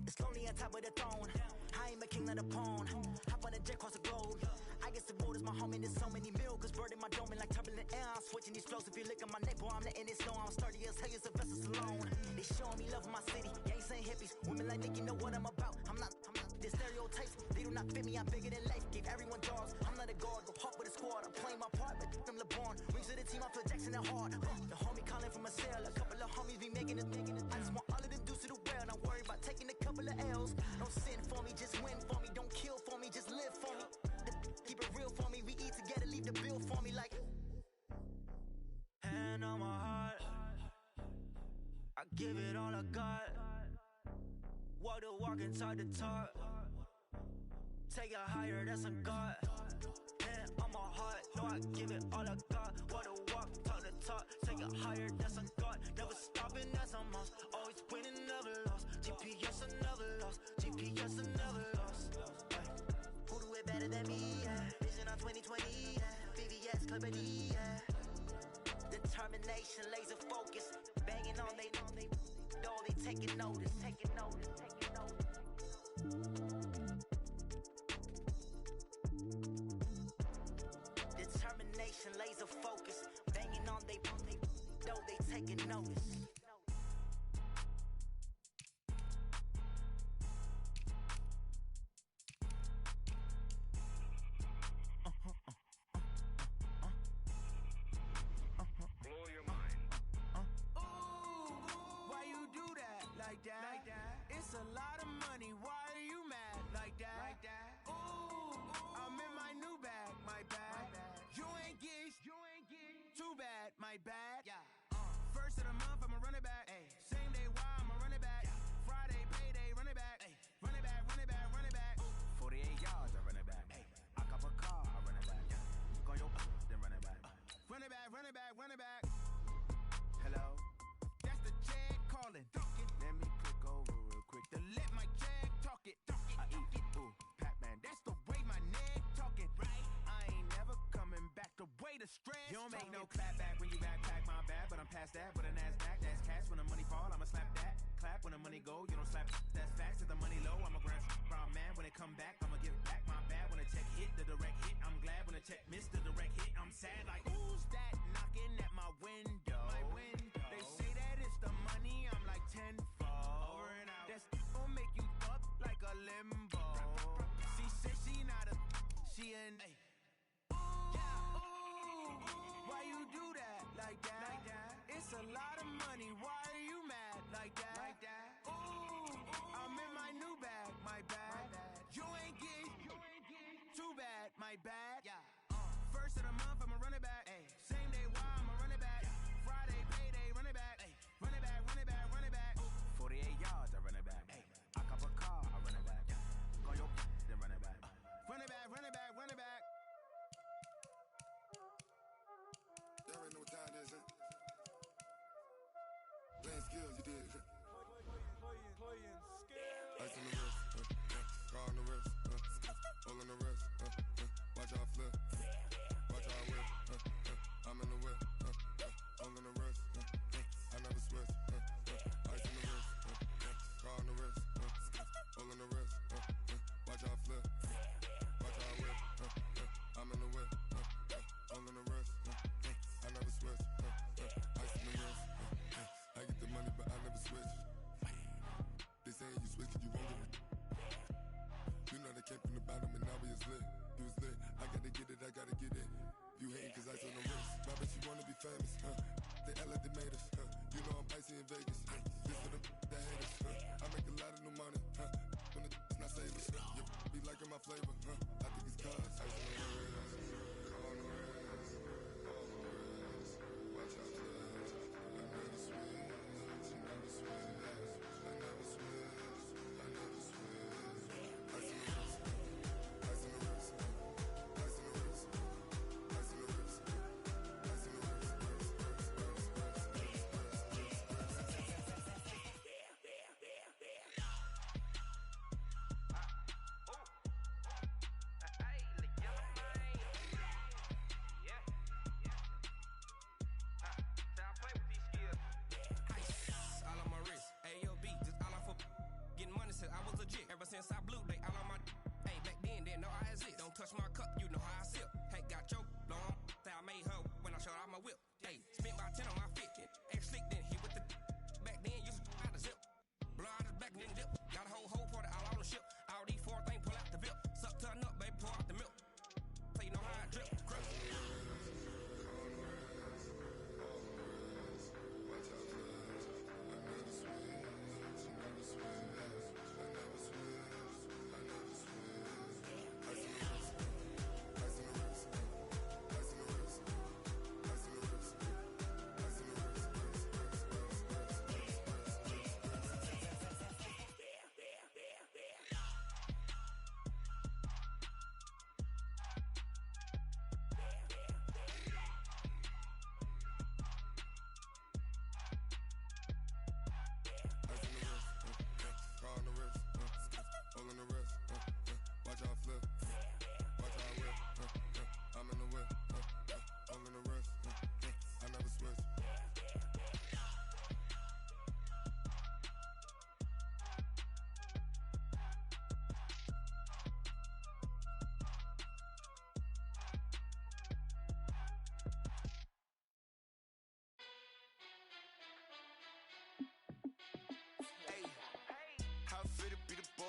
It's lonely on top of the throne. I am a king of the pawn. Hop on a jet across the globe. I guess the road is my home and there's so many milkers bird in my dome and like turbulent air. I'm switching these flows. If you look at my neck, boy, I'm letting it snow. I'm sturdy as hell, as a vessel alone. They showing me love in my city. Yeah, ain't saying hippies. Women like think you know what I'm about. I'm not. The stereotypes, they do not fit me. I'm bigger than life. Gave everyone jaws. I'm not a guard. Go hawk with a squad. I'm playing my part, but them LeBron. Rings to the team. I feel Jackson and hard. The homie calling from a cell. A couple of homies be making it. I just want all of them dudes to do well. Not worry about taking a couple of L's. Don't sin for me, just win for me. Don't kill for me, just live for me. Keep it real for me. We eat together, leave the bill for me like. Hand on my heart, I give it all I got. Walk the walk and talk the talk. Take it higher, that's a God. Hand on my heart, no, I give it all I got. Walk the walk, talk the talk. Take it higher, that's a God. Never stopping, that's a must. Always winning, never lost. GPS, I never lost. GPS, I never lost. Who do it better than me? Yeah. Vision on 2020, yeah. VVS, Clippity, yeah. Determination, laser focus. Banging on they door, they taking notice. Taking notice, taking notice. Determination, laser focus. Banging on they door, they taking notice. It's a lot of money, why are you mad like that? Ooh, I'm in my new bag, my bad. You ain't geeks, too bad, my bad. First of the month, I'ma run it back. Same day, why I'ma run it back. Friday, payday, run it back. Run it back, run it back, run it back. 48 yards, I run it back. I cop a car, I run it back. Go your then run it back. Run it back, run it back, run it back. Hello, that's the check calling. Let me click over real quick to let my check talk it. I eat it, ooh, Pac-Man, that's the way my neck talking. Right? I ain't never coming back the way the stress. You don't make no clap back when you backpack my bad, but I'm past that with a NASDAQ. That's cash when the money fall, I'ma slap that. Clap when the money go, you don't slap. That's facts. If the money low, I'ma grab brown man. When it come back, I'ma give back my bad. When the check hit, the direct hit. I'm glad when the check missed the direct hit. I'm sad like who's that knocking at my window? My window. They say that it's the money. I'm like 10. That's gon' make you up like a limbo. She said she not a, she an. Ooh, why you do that like that? It's a lot of money, why are you mad like that? Ooh, I'm in my new bag, my bad. You ain't geek, too bad, my bad. First of the month, I'ma run it back. Same day, why I'ma run it back. Friday, payday, run it back. Run it back, run it back, run it back. 48 yards, I run it back. I cop a car, I run it back. Go your then run it back. Run it back, run it back, run it back. Y'all already know what time it is, huh? Playing skills, you did. Playing skills. Ice on the wrist, car on the wrist, hole on the wrist, watch how I flip, watch how I whip, I'm in the whip, hole on the wrist, I never switch, ice on the wrist, car on the wrist, hole on the wrist, watch how I flip, watch how I whip, I'm in the whip, hole on the wrist, I never switch, ice on the wrist, I get the money but I never switch. They say you switch cause you won't get it. You know they came from the bottom and now we is lit. You was lit, I gotta get it, I gotta get it. You hating cause ice on the wrist. My bitch you wanna be famous, They act like they made us, You know I'm icy in Vegas, This for the that hate us, I make a lot of new money, When the not save us, You be liking my flavor, I think it's cause ice on the wrist, on the wrist, on the wrist. Watch out for this, I never switch, I never switch.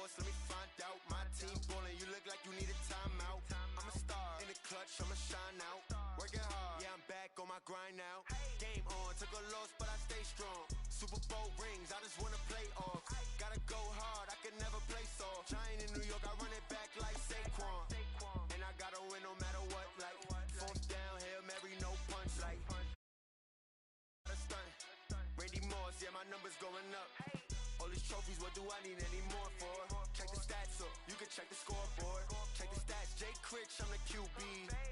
boss, let me find out. My team ballin', you look like you need a timeout. I'm a star in the clutch, I'ma shine out. Working hard, yeah, I'm back on my grind now. Game on, took a loss, but I stay strong. Super Bowl rings, I just wanna play off. Gotta go hard, I can never play soft. Giant in New York, I run it back like Saquon. And I gotta win no matter what, like fourth down, Hail Mary, no punch, like Randy Moss, yeah, my numbers going up. All these trophies, what do I need any more for? Check the stats up, you can check the scoreboard. Check the stats, Jake Critch, I'm the QB.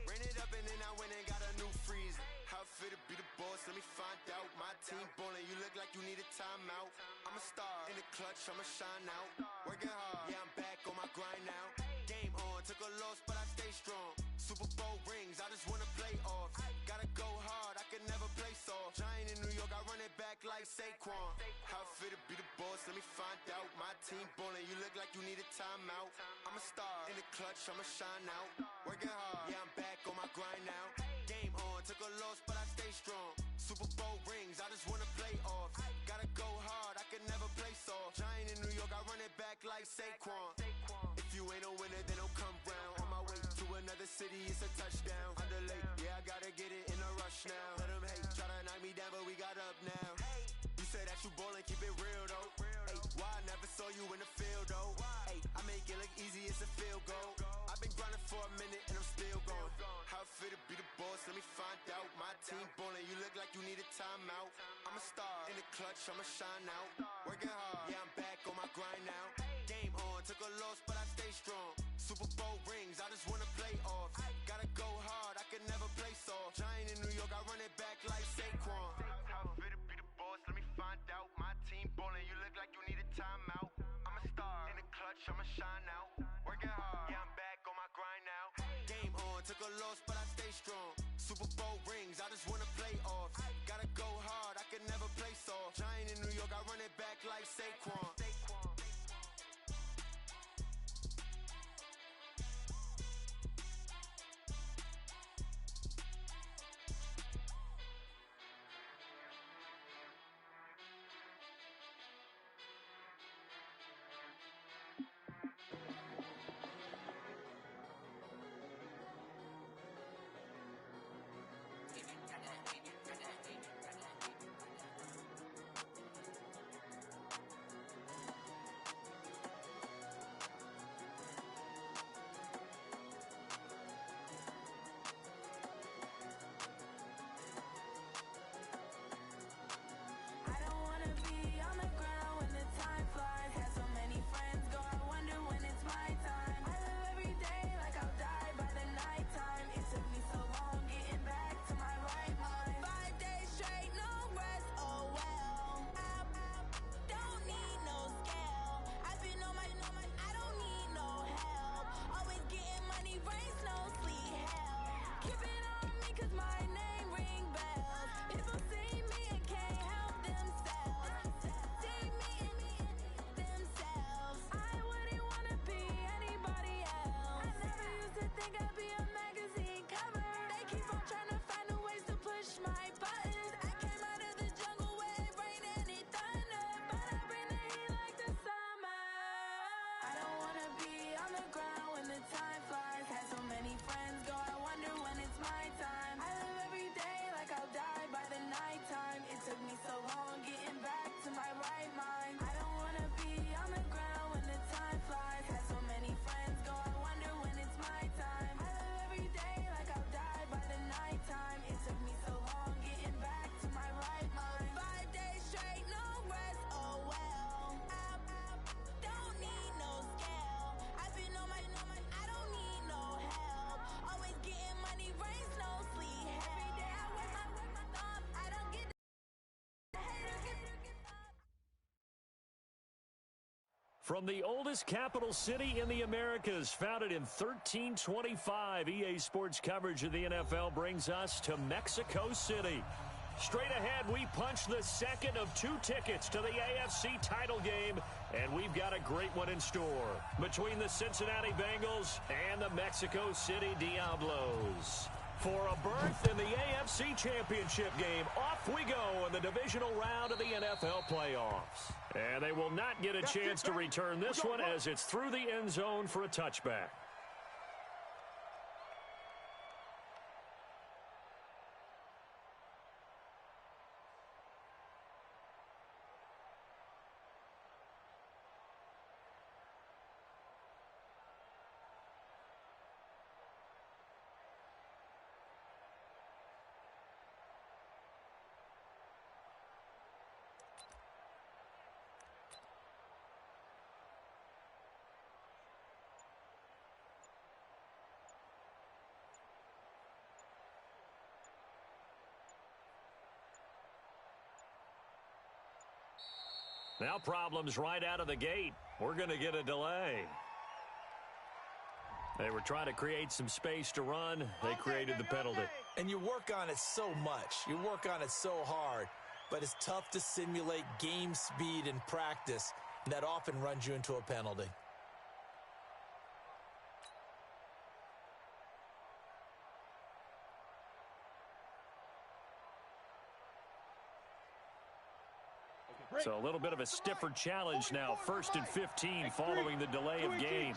Ran it up and then I went and got a new freeze. How fit to be the boss, let me find out. My team ballin', you look like you need a timeout. I'm a star in the clutch, I'ma shine out. Working hard, yeah, I'm back on my grind now. Game on, took a loss, but I stay strong. Super Bowl rings, I just wanna play off. Gotta go hard, I can never play soft. Giant in New York, I run it back like Saquon. How fit to be the boss, let me find out. My team ballin', you look like you need a timeout. I'm a star in the clutch, I'ma shine out. Working hard, yeah, I'm back on my grind now. Game on, took a loss, but I stay strong. Super Bowl rings, I just wanna play off. Gotta go hard, I can never play soft. Giant in New York, I run it back like Saquon. If you ain't a winner, then don't come round. On my way to another city, it's a touchdown. Underlay, yeah, I gotta get it in a rush now. Let them hate, try to knock me down, but we got up now. You say that you ballin', keep it real though. Hey, why I never saw you in the field though? Hey, I make it look easy, it's a field goal. I've been grinding for a minute and I'm still going. How fit to be the boss, let me find out. My team ballin', you look like you need a timeout. I'm a star in the clutch, I'ma shine out. Working hard, yeah, I'm back on my grind now. Game on, took a loss, but I stay strong. Super Bowl rings, I just wanna play off. Gotta go hard, I can never play soft. Giant in New York, I run it back like Saquon. How fit to be the boss, let me find out. My team ballin', you look like you need a timeout. I'm a star in the clutch, I'ma shine out. Working hard, yeah, I'm back on my grind now. Game on, took a loss, but I stay strong. Super Bowl rings, I just wanna play off. Gotta go hard, I can never play soft. Giant in New York, I run it back like Saquon. From the oldest capital city in the Americas, founded in 1325, EA Sports coverage of the NFL brings us to Mexico City. Straight ahead, we punch the second of two tickets to the AFC title game, and we've got a great one in store between the Cincinnati Bengals and the Mexico City Diablos. For a berth in the AFC Championship game, off we go in the divisional round of the NFL playoffs. And they will not get a chance to return this one as it's through the end zone for a touchback. Now problems right out of the gate. We're going to get a delay. They were trying to create some space to run. They created the penalty. And you work on it so much. You work on it so hard. But it's tough to simulate game speed in practice. And that often runs you into a penalty. So a little bit of a stiffer challenge now. 1st and 15 following the delay of game.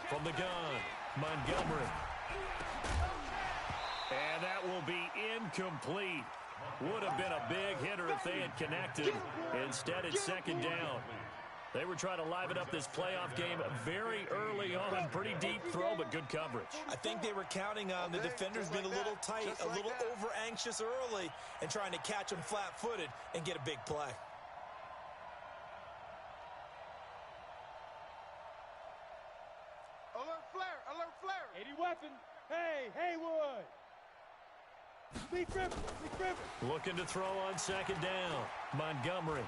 From the gun, Montgomery. And that will be incomplete. Would have been a big hitter if they had connected. Instead, it's 2nd down. They were trying to liven up this playoff game very early on. Pretty deep throw, but good coverage. I think they were counting on the defenders being a little tight, a little over-anxious early, and trying to catch them flat-footed and get a big play. Alert flare, alert flare. 80 weapon. Hey, Haywood. Speed grip. Looking to throw on 2nd down. Montgomery.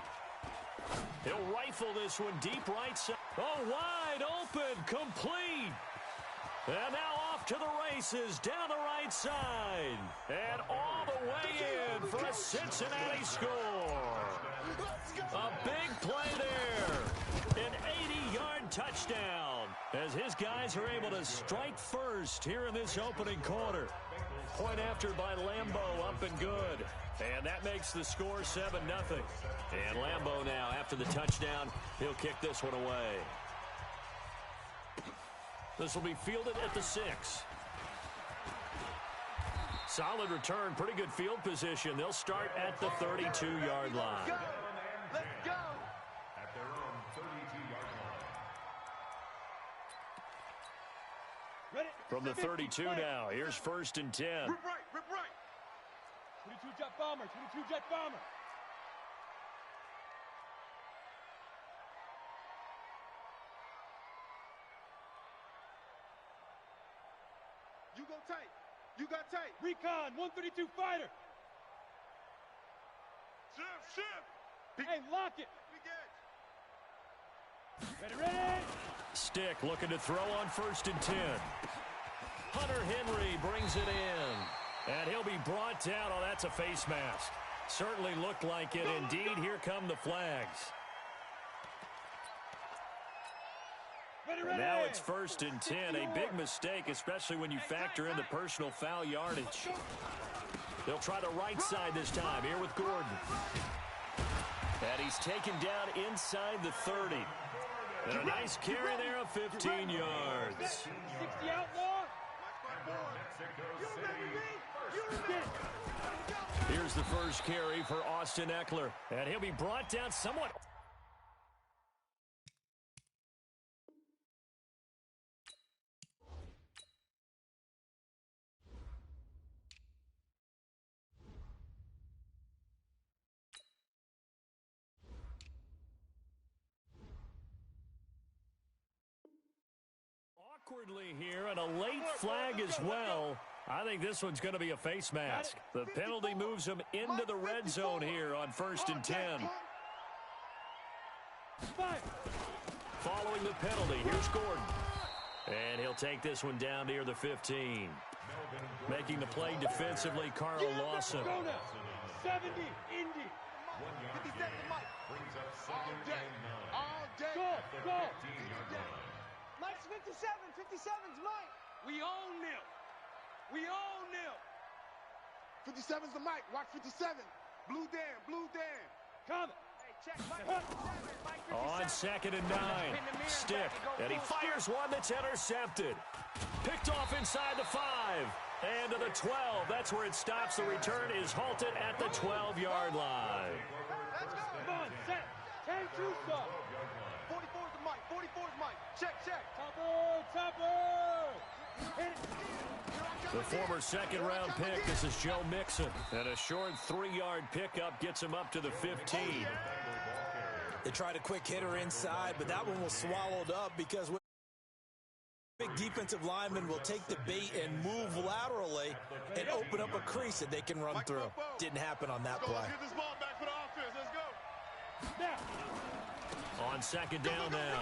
He'll rifle this one deep right side. Oh, wide open, complete. And now off to the races, down the right side. And all the way in for a Cincinnati score. A big play there. An 80-yard touchdown as his guys are able to strike first here in this opening quarter. Point after by Lambeau, up and good. And that makes the score 7-0. And Lambeau now, after the touchdown, he'll kick this one away. This will be fielded at the 6. Solid return, pretty good field position. They'll start at the 32-yard line. Let's go. At their own 32-yard line. Ready? From the 32 now, here's 1st and 10. Rip right. 22 jet bomber, 22 jet bomber. You go tight. You got tight. Recon, 132 fighter. Shift. Hey, lock it. Ready. Stick looking to throw on 1st and 10. Hunter Henry brings it in. And he'll be brought down. Oh, that's a face mask. Certainly looked like it. Indeed, here come the flags. And now it's 1st and 10. A big mistake, especially when you factor in the personal foul yardage. They'll try the right side this time. Here with Gordon. And he's taken down inside the 30. And a nice carry there of 15 yards. 60 outlaw. Here's the first carry for Austin Eckler. And he'll be brought down somewhat. Awkwardly here, and a late flag as well. I think this one's going to be a face mask. The penalty moves him into the red zone here on 1st and 10. Following the penalty, here's Gordon. And he'll take this one down near the 15. Making the play defensively, Carl Lawson. 70, Indy. 50 seconds, Mike. Brings up 2nd and 9. All day. Go. Mike's 57's Mike. We own them. 57's the Mike. Watch 57. Blue Dan. Coming. On 2nd and 9, Stick, and he fires one that's intercepted. Picked off inside the 5, and to the 12. That's where it stops. The return is halted at the 12-yard line. Come on, set. 10 true stop. 44's the mic. 44's mic. Check. Topper. Hit it. The former second-round pick, this is Joe Mixon. And a short 3-yard pickup gets him up to the 15. They tried a quick hitter inside, but that one was swallowed up because big defensive lineman will take the bait and move laterally and open up a crease that they can run through. Didn't happen on that play. Let's get this ball back for the offense. Let's go. On 2nd down now,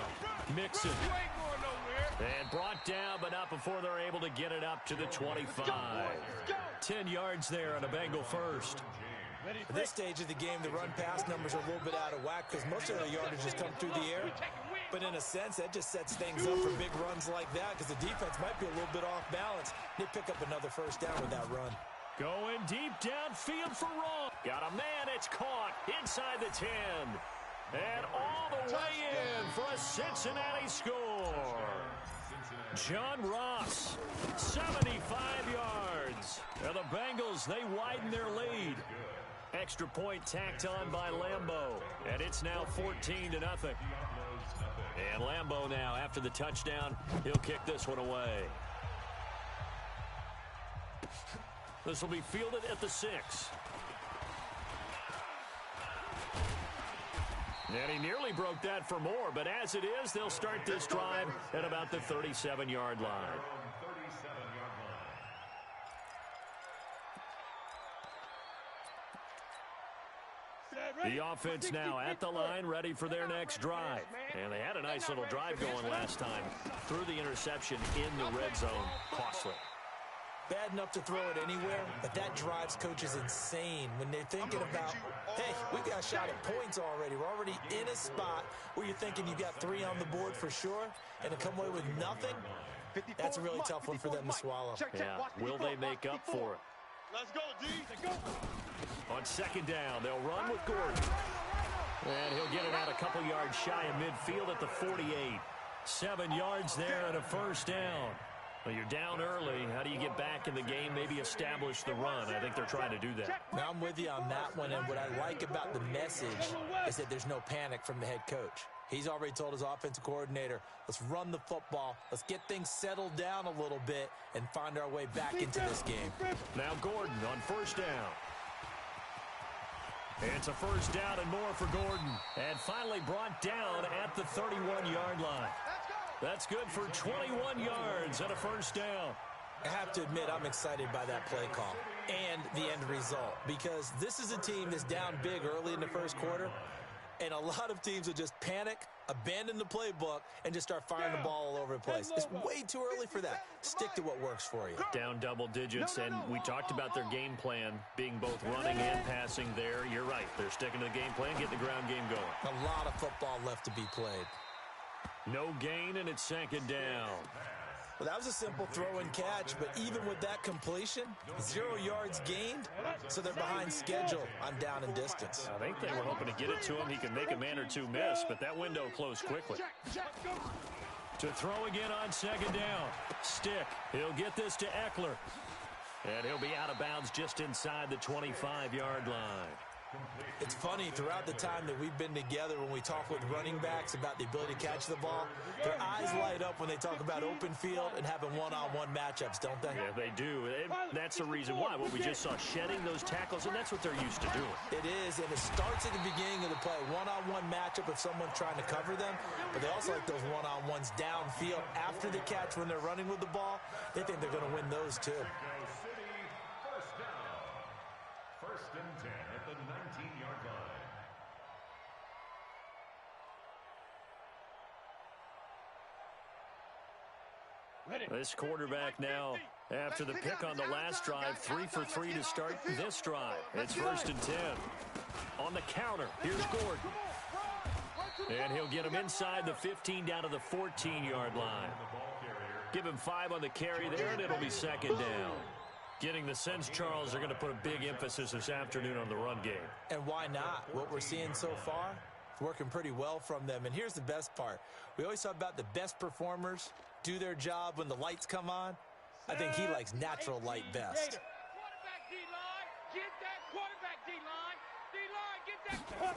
Mixon. You ain't going nowhere. And brought down, but not before they're able to get it up to the 25. 10 yards there on a Bengal first. At this stage of the game, the run-pass numbers are a little bit out of whack because most of their yardage has come through the air. But in a sense, that just sets things up for big runs like that because the defense might be a little bit off balance. They pick up another first down with that run. Going deep downfield for Raw. Got a man, it's caught inside the 10. And all the way in for a Cincinnati score. John Ross, 75 yards. And the Bengals, they widen their lead. Extra point tacked on by Lambeau. And it's now 14-0. And Lambeau now, after the touchdown, he'll kick this one away. This will be fielded at the 6. And he nearly broke that for more, but as it is, they'll start this drive at about the 37-yard line. The offense now at the line, ready for their next drive. And they had a nice little drive going last time. Threw the interception in the red zone. Costly. Bad enough to throw it anywhere, but that drives coaches insane when they're thinking about, hey, we got a shot at points already. We're already in a spot where you're thinking you got 3 on the board for sure, and to come away with nothing, that's a really tough one for them to swallow. Yeah, will they make up for it? Let's go, G. On 2nd down, they'll run with Gordon. And he'll get it out a couple yards shy of midfield at the 48. 7 yards there and a first down. Well, you're down early. How do you get back in the game, maybe establish the run? I think they're trying to do that. Now, I'm with you on that one, and what I like about the message is that there's no panic from the head coach. He's already told his offensive coordinator, let's run the football, let's get things settled down a little bit and find our way back into this game. Now Gordon on first down. It's a first down and more for Gordon. And finally brought down at the 31-yard line. That's good for 21 yards and a first down. I have to admit, I'm excited by that play call and the end result because this is a team that's down big early in the first quarter, and a lot of teams will just panic, abandon the playbook, and just start firing the ball all over the place. It's way too early for that. Stick to what works for you. Down double digits, and we talked about their game plan being both running and passing there. You're right. They're sticking to the game plan, getting the ground game going. A lot of football left to be played. No gain, and it's 2nd down. Well, that was a simple throw and catch, but even with that completion, 0 yards gained, so they're behind schedule on down and distance. I think they were hoping to get it to him. He can make a man or two miss, but that window closed quickly. To throw again on 2nd down. Stick. He'll get this to Eckler. And he'll be out of bounds just inside the 25-yard line. It's funny, throughout the time that we've been together, when we talk with running backs about the ability to catch the ball, their eyes light up when they talk about open field and having one-on-one matchups, don't they? Yeah, they do. That's the reason why. What we just saw, shedding those tackles, and that's what they're used to doing. It is, and it starts at the beginning of the play. One-on-one matchup if someone's trying to cover them, but they also like those one-on-ones downfield after the catch when they're running with the ball. They think they're going to win those, too. First and 10 at the 19-yard line. This quarterback now, after the pick on the last drive, 3 for 3 to start this drive. It's 1st and 10. On the counter, here's Gordon. And he'll get him inside the 15 down to the 14-yard line. Give him 5 on the carry there, and it'll be 2nd down. Getting the sense, Charles, they're going to put a big emphasis this afternoon on the run game. And why not? What we're seeing so far, it's working pretty well from them. And here's the best part. We always talk about the best performers do their job when the lights come on. I think he likes natural light best. Quarterback D-line. Get that quarterback D-line. D-line, get that.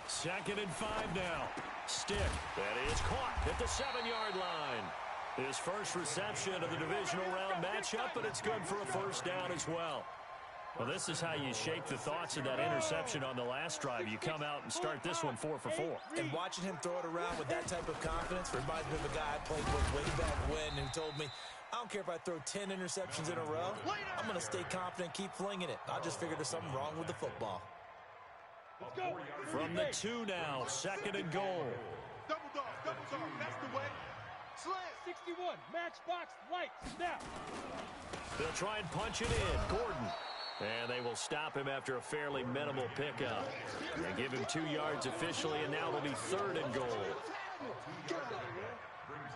2nd and 5 now. Stick. That is caught at the 7-yard line. His first reception of the divisional round matchup, but it's good for a first down as well. Well, this is how you shake the thoughts of that interception on the last drive. You come out and start this one 4 for 4. And watching him throw it around with that type of confidence reminds me of a guy I played with way back when who told me, I don't care if I throw 10 interceptions in a row. I'm going to stay confident, keep flinging it. I just figured there's something wrong with the football. Let's go. From the 2 now, 2nd and goal. Double dog, that's the way. Slam. 61, matchbox, lights, now. They'll try and punch it in. Gordon. And they will stop him after a fairly minimal pickup. They give him 2 yards officially, and now it'll be 3rd and goal. Brings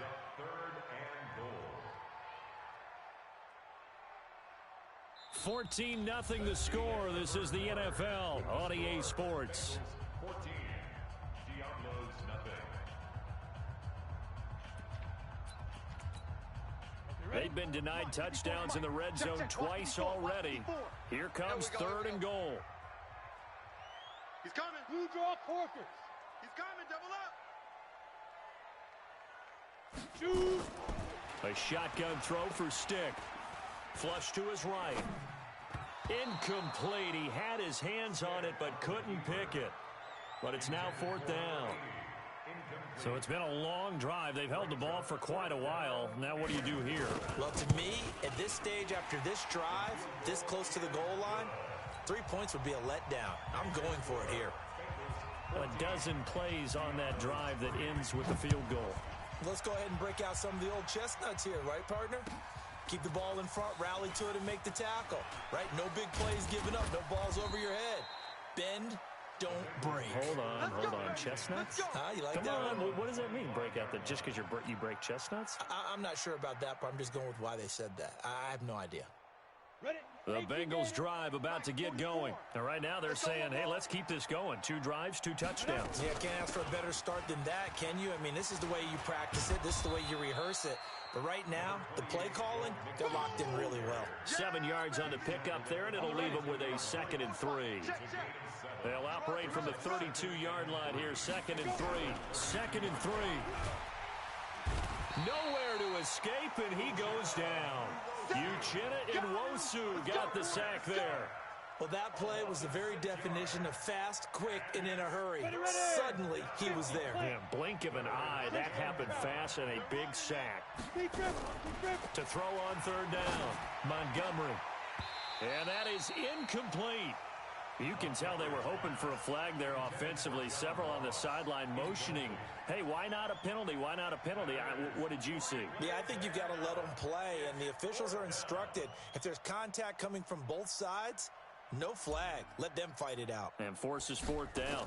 up 3rd and goal. 14-0 the score. This is the NFL on EA Sports. 14. Diablos nothing. They've been denied touchdowns in the red zone twice already. Here comes 3rd and goal. He's coming. Blue draw Corkers. He's coming. Double up. Shoot. A shotgun throw for Stick. Flush to his right. Incomplete. He had his hands on it but couldn't pick it. But it's now 4th down. So it's been a long drive. They've held the ball for quite a while. Now what do you do here? Well, to me, at this stage after this drive, this close to the goal line, 3 points would be a letdown. I'm going for it here. A dozen plays on that drive that ends with the field goal. Let's go ahead and break out some of the old chestnuts here, right, partner? Keep the ball in front, rally to it, and make the tackle, right? No big plays given up, no balls over your head. Bend, don't break. Hold on. Chestnuts? You like Come that on. one? What does that mean, break out? That just because you break chestnuts? I'm not sure about that, but I'm just going with why they said that. I have no idea. Ready? The Bengals drive about to get going. And right now they're saying, hey, let's keep this going. 2 drives, 2 touchdowns. Yeah, can't ask for a better start than that, can you? I mean, this is the way you practice it. This is the way you rehearse it. But right now, the play calling, they're locked in really well. 7 yards on the pickup there, and it'll leave them with a 2nd and 3. They'll operate from the 32-yard line here. 2nd and 3. 2nd and 3. Nowhere to escape, and he goes down. Uchenna and Nwosu got the sack there. Well, that play was the very definition of fast, quick, and in a hurry. Suddenly, he was there. Yeah, blink of an eye. That happened fast and a big sack. To throw on 3rd down, Montgomery. And that is incomplete. You can tell they were hoping for a flag there offensively. Several on the sideline motioning. Hey, why not a penalty? Why not a penalty? What did you see? Yeah, I think you've got to let them play, and the officials are instructed. If there's contact coming from both sides, no flag. Let them fight it out. And forces 4th down.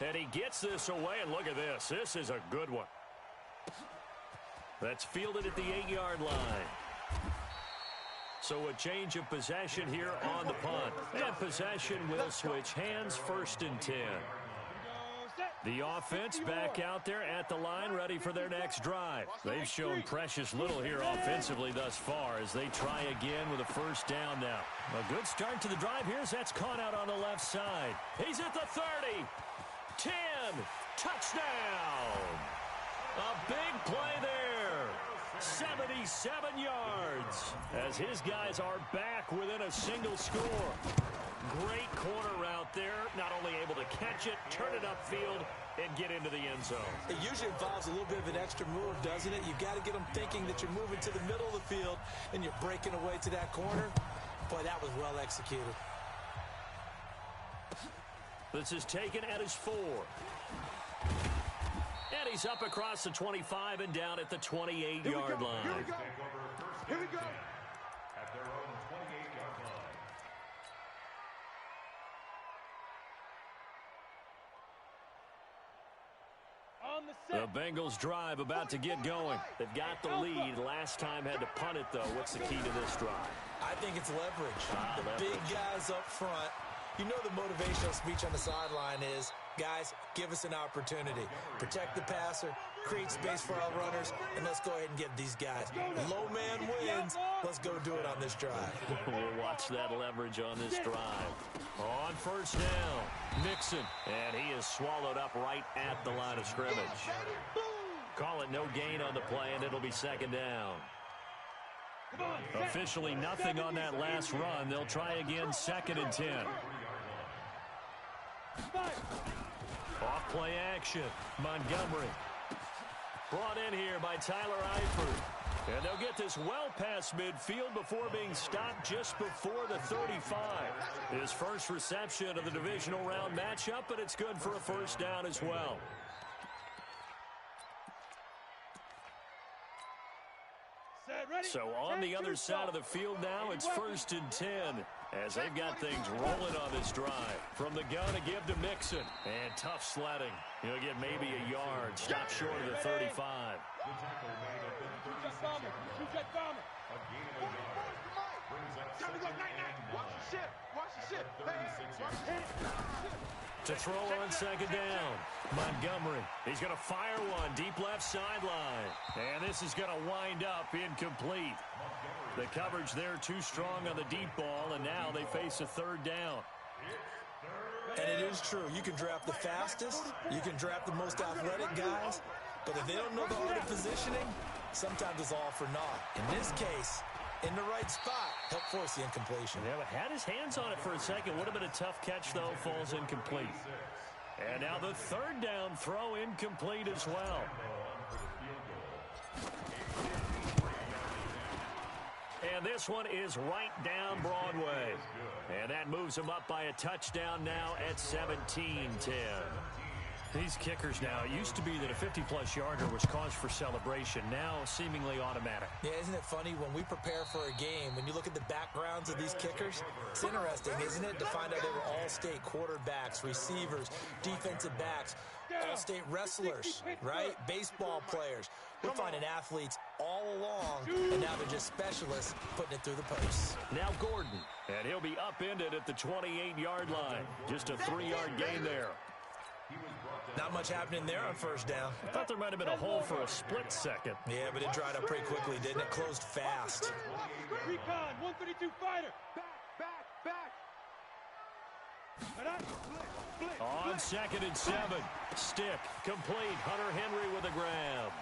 And he gets this away, and look at this. This is a good one. That's fielded at the 8-yard line. So a change of possession here on the punt. And possession will switch hands, 1st and 10. The offense back out there at the line, ready for their next drive. They've shown precious little here offensively thus far as they try again with a 1st down now. A good start to the drive here as that's caught out on the left side. He's at the 30. 10. Touchdown. A big play there. 77 yards as his guys are back within a single score. Great corner route there. Not only able to catch it, turn it upfield, and get into the end zone. It usually involves a little bit of an extra move, doesn't it? You've got to get them thinking that you're moving to the middle of the field and you're breaking away to that corner. Boy, that was well executed. This is taken at his 4. And he's up across the 25 and down at the 28-yard line. Here we go. Here we go. At their own 28-yard line. On The Bengals drive about to get going. They've got the lead. Last time had to punt it, though. What's the key to this drive? I think it's leverage. The big guys up front. You know the motivational speech on the sideline is, guys, give us an opportunity. Protect the passer, create space for our runners, and let's go ahead and give these guys. Low man wins. Let's go do it on this drive. We'll watch that leverage on this drive. On first down, Mixon, and he is swallowed up right at the line of scrimmage. Call it no gain on the play, and it'll be second down. Officially nothing on that last run. They'll try again, 2nd and 10. Off play action. Montgomery. Brought in here by Tyler Eifert. And they'll get this well past midfield before being stopped just before the 35. His first reception of the divisional round matchup, but it's good for a first down as well. So on the other side of the field now, it's 1st and 10 as they've got things rolling on this drive. From the gun to give to Mixon. And tough sledding. He'll get maybe a yard. Stop short of the 35. To throw on 2nd down, Montgomery. He's going to fire one deep left sideline. And this is going to wind up incomplete. The coverage there too strong on the deep ball, and now they face a 3rd down. And it is true. You can draft the fastest. You can draft the most athletic guys. But if they don't know the art of positioning, sometimes it's all for naught. In this case, in the right spot, help force the incompletion. Yeah, but had his hands on it for a second. Would have been a tough catch, though. Falls incomplete. And now the 3rd down throw incomplete as well. And this one is right down Broadway. And that moves him up by a touchdown now at 17-10. These kickers now, it used to be that a 50-plus yarder was cause for celebration. Now seemingly automatic. Yeah, isn't it funny when we prepare for a game, when you look at the backgrounds of these kickers, it's interesting, isn't it, to find out they were all-state quarterbacks, receivers, defensive backs, all-state wrestlers, right? Baseball players. We're finding athletes all along, and now they're just specialists putting it through the posts. Now Gordon, and he'll be upended at the 28-yard line. Just a 3-yard gain there. Not much happening there on first down. I thought there might have been a hole for a split second. Yeah, but it dried up pretty quickly, didn't it? Closed fast. Recon, 132 fighter. Back. On 2nd and 7. Stick, complete. Hunter Henry with a grab.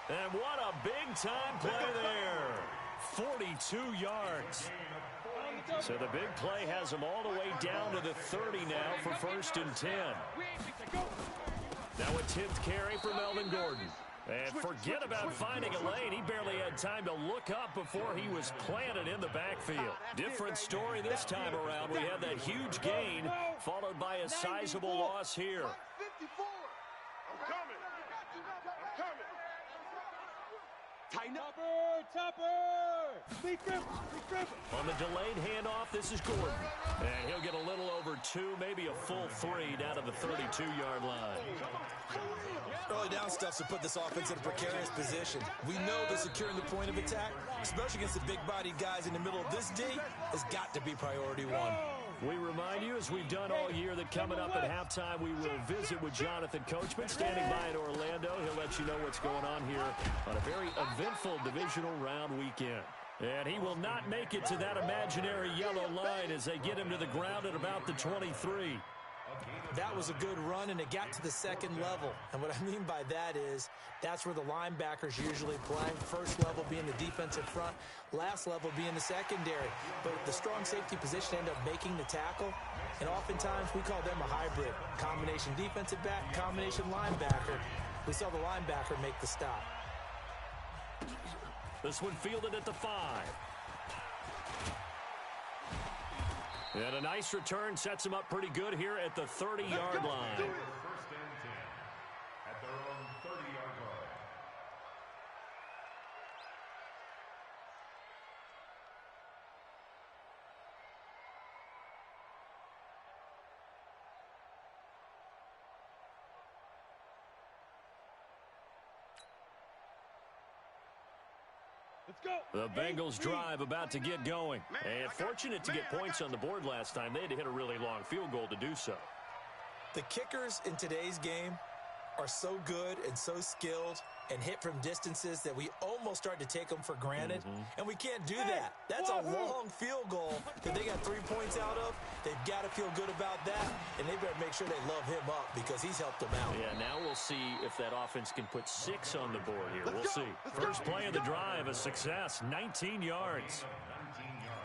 And what a big-time play there. 42 yards. So the big play has him all the way down to the 30 now for 1st and 10. Now a 10th carry for Melvin Gordon. And forget about finding a lane. He barely had time to look up before he was planted in the backfield. Different story this time around. We had that huge gain followed by a sizable loss here. I'm coming. Tighten up. Topper. Be careful. On the delayed handoff, this is Gordon. And he'll get a little over 2, maybe a full 3 down to the 32-yard line. Early down stuff to put this offense in a precarious position. We know that securing the point of attack, especially against the big-bodied guys in the middle of this D, has got to be priority 1. We remind you, as we've done all year, that coming up at halftime, we will visit with Jonathan Coachman, standing by in Orlando. He'll let you know what's going on here on a very eventful divisional round weekend. And he will not make it to that imaginary yellow line as they get him to the ground at about the 23. That was a good run, and it got to the 2nd level. And what I mean by that is that's where the linebackers usually play. First level being the defensive front, last level being the secondary. But the strong safety position ended up making the tackle, and oftentimes we call them a hybrid. Combination defensive back, combination linebacker. We saw the linebacker make the stop. This one fielded at the 5. And a nice return sets him up pretty good here at the 30-yard line. 1st and 10 at their own 30-yard line. The Bengals drive about to get going. And fortunate to get points on the board last time. They had to hit a really long field goal to do so. The kickers in today's game are so good and so skilled and hit from distances that we almost start to take them for granted. And we can't do that. That's a long field goal that they got 3 points out of. They've got to feel good about that, and they better make sure they love him up because he's helped them out. Yeah, now we'll see if that offense can put 6 on the board here. We'll see. First play of the drive, a success, 19 yards.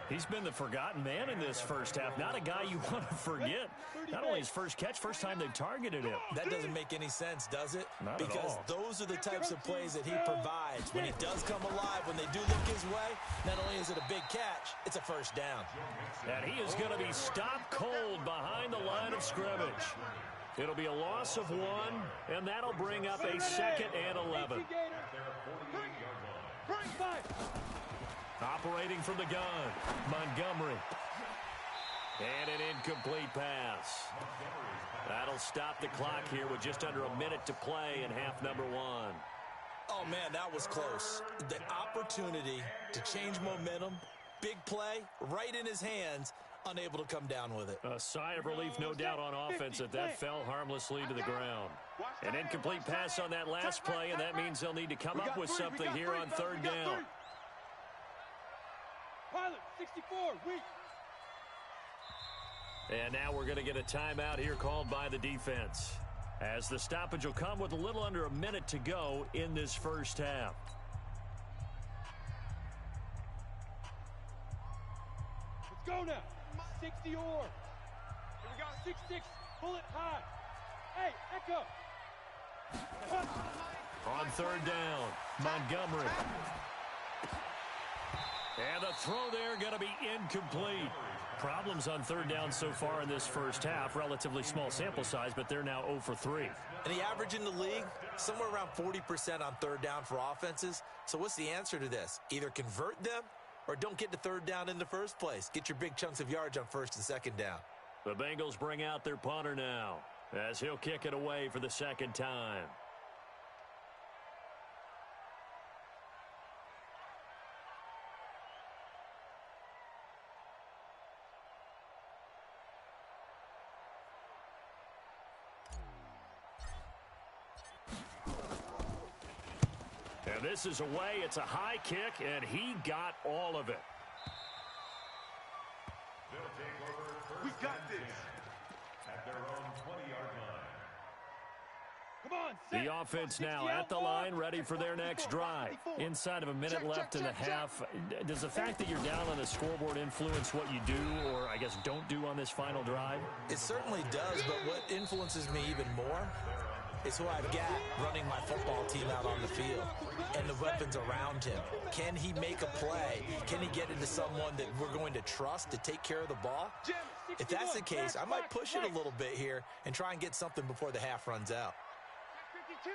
He's been the forgotten man in this first half. Not a guy you want to forget. Not only his first catch, first time they've targeted him. That doesn't make any sense, does it? Not because at all. Those are the types of plays that he provides. When he does come alive, when they do look his way, not only is it a big catch, it's a first down. And he is going to be stopped cold behind the line of scrimmage. It'll be a loss of 1, and that'll bring up a 2nd and 11. Operating from the gun, Montgomery. And an incomplete pass. That'll stop the clock here with just under a minute to play in half number 1. Oh, man, that was close. The opportunity to change momentum, big play, right in his hands, unable to come down with it. A sigh of relief, no doubt, on offense that that fell harmlessly to the ground. An incomplete pass on that last play, and that means they'll need to come up with something here on 3rd down. Pilot, 64, weak. And now we're going to get a timeout here called by the defense, as the stoppage will come with a little under a minute to go in this first half. Let's go now. 60 or. Here we go. 6-6. Bullet high. Hey, Echo. On 3rd down, Montgomery. And the throw there going to be incomplete. Problems on 3rd down so far in this first half. Relatively small sample size, but they're now 0 for 3. And the average in the league, somewhere around 40% on 3rd down for offenses. So what's the answer to this? Either convert them or don't get to 3rd down in the first place. Get your big chunks of yards on 1st and 2nd down. The Bengals bring out their punter now, as he'll kick it away for the 2nd time. And this is away. It's a high kick, and he got all of it. We got this. At their own 20-yard line. Come on, The offense now at the line, ready for their next drive. Inside of a minute left in the half. Does the fact that you're down on the scoreboard influence what you do, or I guess don't do on this final drive? It certainly does, but what influences me even more is who I've got running my football team out on the field and the weapons around him. Can he make a play? Can he get into someone that we're going to trust to take care of the ball? If that's the case, I might push it a little bit here and try and get something before the half runs out. 52.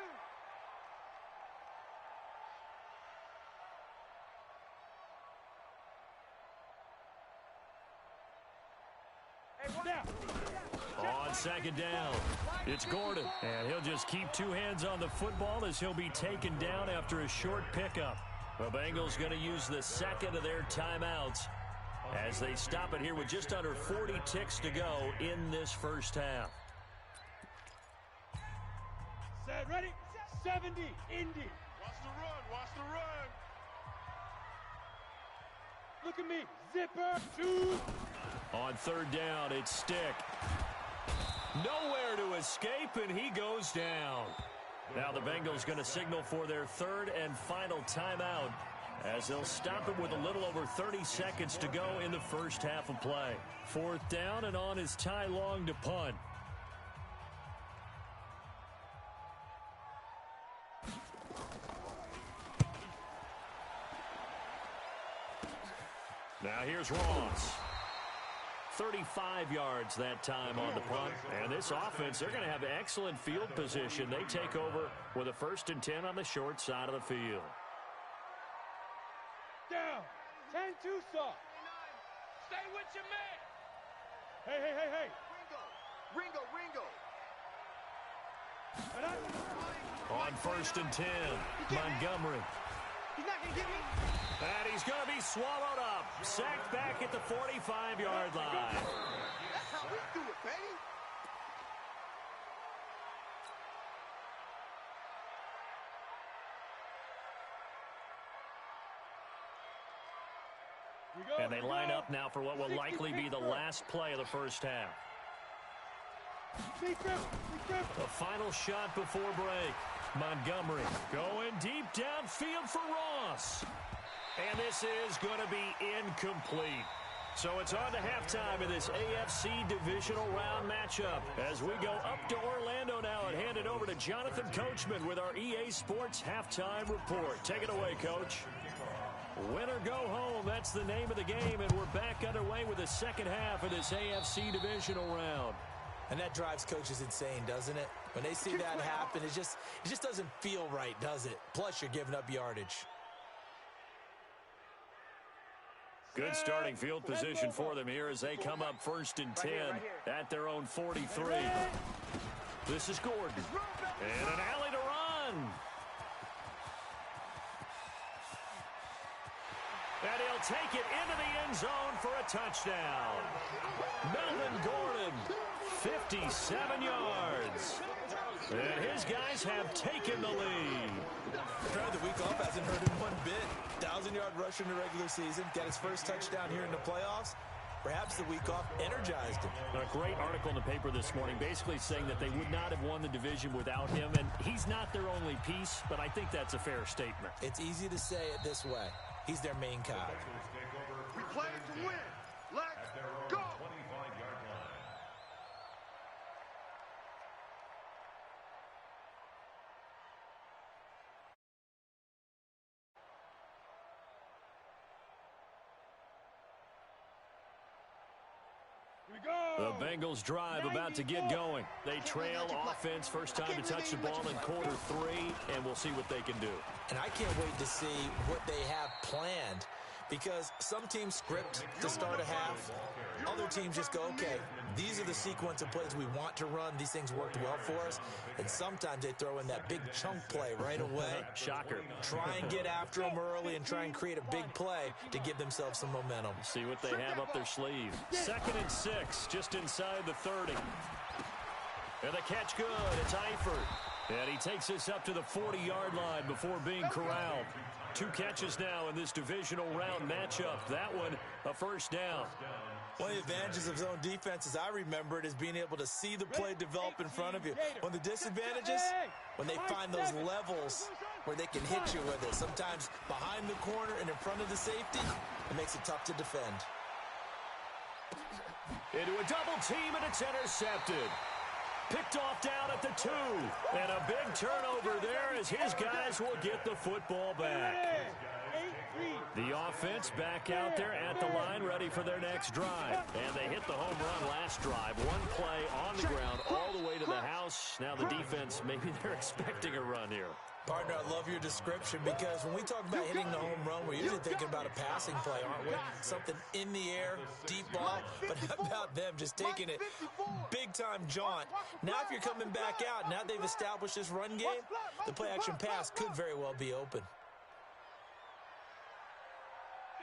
On 2nd down, it's Gordon, and he'll just keep 2 hands on the football as he'll be taken down after a short pickup. The Bengals going to use the 2nd of their timeouts as they stop it here with just under 40 ticks to go in this first half. Set, ready? 70, Indy. Watch the run. Watch the run. Look at me. Zipper, 2. On 3rd down, it's Stick. Nowhere to escape, and he goes down. Now the Bengals going to signal for their 3rd and final timeout as they'll stop it with a little over 30 seconds to go in the first half of play. 4th down, and on is Ty Long to punt. Now here's Ross. 35 yards that time on the punt. And this offense, they're going to have excellent field position. They take over with a 1st and 10 on the short side of the field. Down. 10-2 soft. Stay with your man. Hey. Ringo. On 1st and 10, Montgomery. He's not going to get me. And he's going to be swallowed up. Sacked back at the 45-yard line. That's how we do it, baby. And they line up now for what will likely be the last play of the first half. The final shot before break. Montgomery going deep downfield for Ross. And this is going to be incomplete. So it's on to halftime in this AFC divisional round matchup. As we go up to Orlando now and hand it over to Jonathan Coachman with our EA Sports halftime report. Take it away, Coach. Win or go home, that's the name of the game, and we're back underway with the second half of this AFC divisional round. And that drives coaches insane, doesn't it? When they see that happen, it just doesn't feel right, does it? Plus, you're giving up yardage. Good starting field position for them here as they come up 1st and 10 at their own 43. This is Gordon. And an alley to run. And he'll take it into the end zone for a touchdown. Melvin Gordon, 57 yards. And his guys have taken the lead. The week off hasn't hurt him one bit. 1,000-yard rusher in the regular season. Got his first touchdown here in the playoffs. Perhaps the week off energized him. A great article in the paper this morning basically saying that they would not have won the division without him. And he's not their only piece, but I think that's a fair statement. It's easy to say it this way. He's their main cog. We play to win. Let's go. The Bengals drive about to get going. They trail offense, first time to touch the ball in quarter 3, and we'll see what they can do. And I can't wait to see what they have planned, because some teams script to start a half. Other teams just go, okay, these are the sequence of plays we want to run. These things worked well for us. And sometimes they throw in that big chunk play right away. Shocker. Try and get after them early and try and create a big play to give themselves some momentum. See what they have up their sleeve. 2nd and 6, just inside the 30. And the catch good. It's Eifert. And he takes us up to the 40-yard line before being corralled. 2 catches now in this divisional round matchup. That one, a first down. One of the advantages of zone defense, as I remember it, is being able to see the play develop in front of you. One of the disadvantages, when they find those levels where they can hit you with it, sometimes behind the corner and in front of the safety, it makes it tough to defend. Into a double team, and it's intercepted. Picked off down at the 2. And a big turnover there as his guys will get the football back. The offense back out there at the line, ready for their next drive. And they hit the home run last drive. One play on the ground all the way to the house. Now the defense, maybe they're expecting a run here. Partner, I love your description, because when we talk about hitting the home run, we're usually thinking about a passing play, aren't we? Something in the air, deep ball. But how about them just taking it big-time jaunt? Now if you're coming back out, now they've established this run game, the play-action pass could very well be open.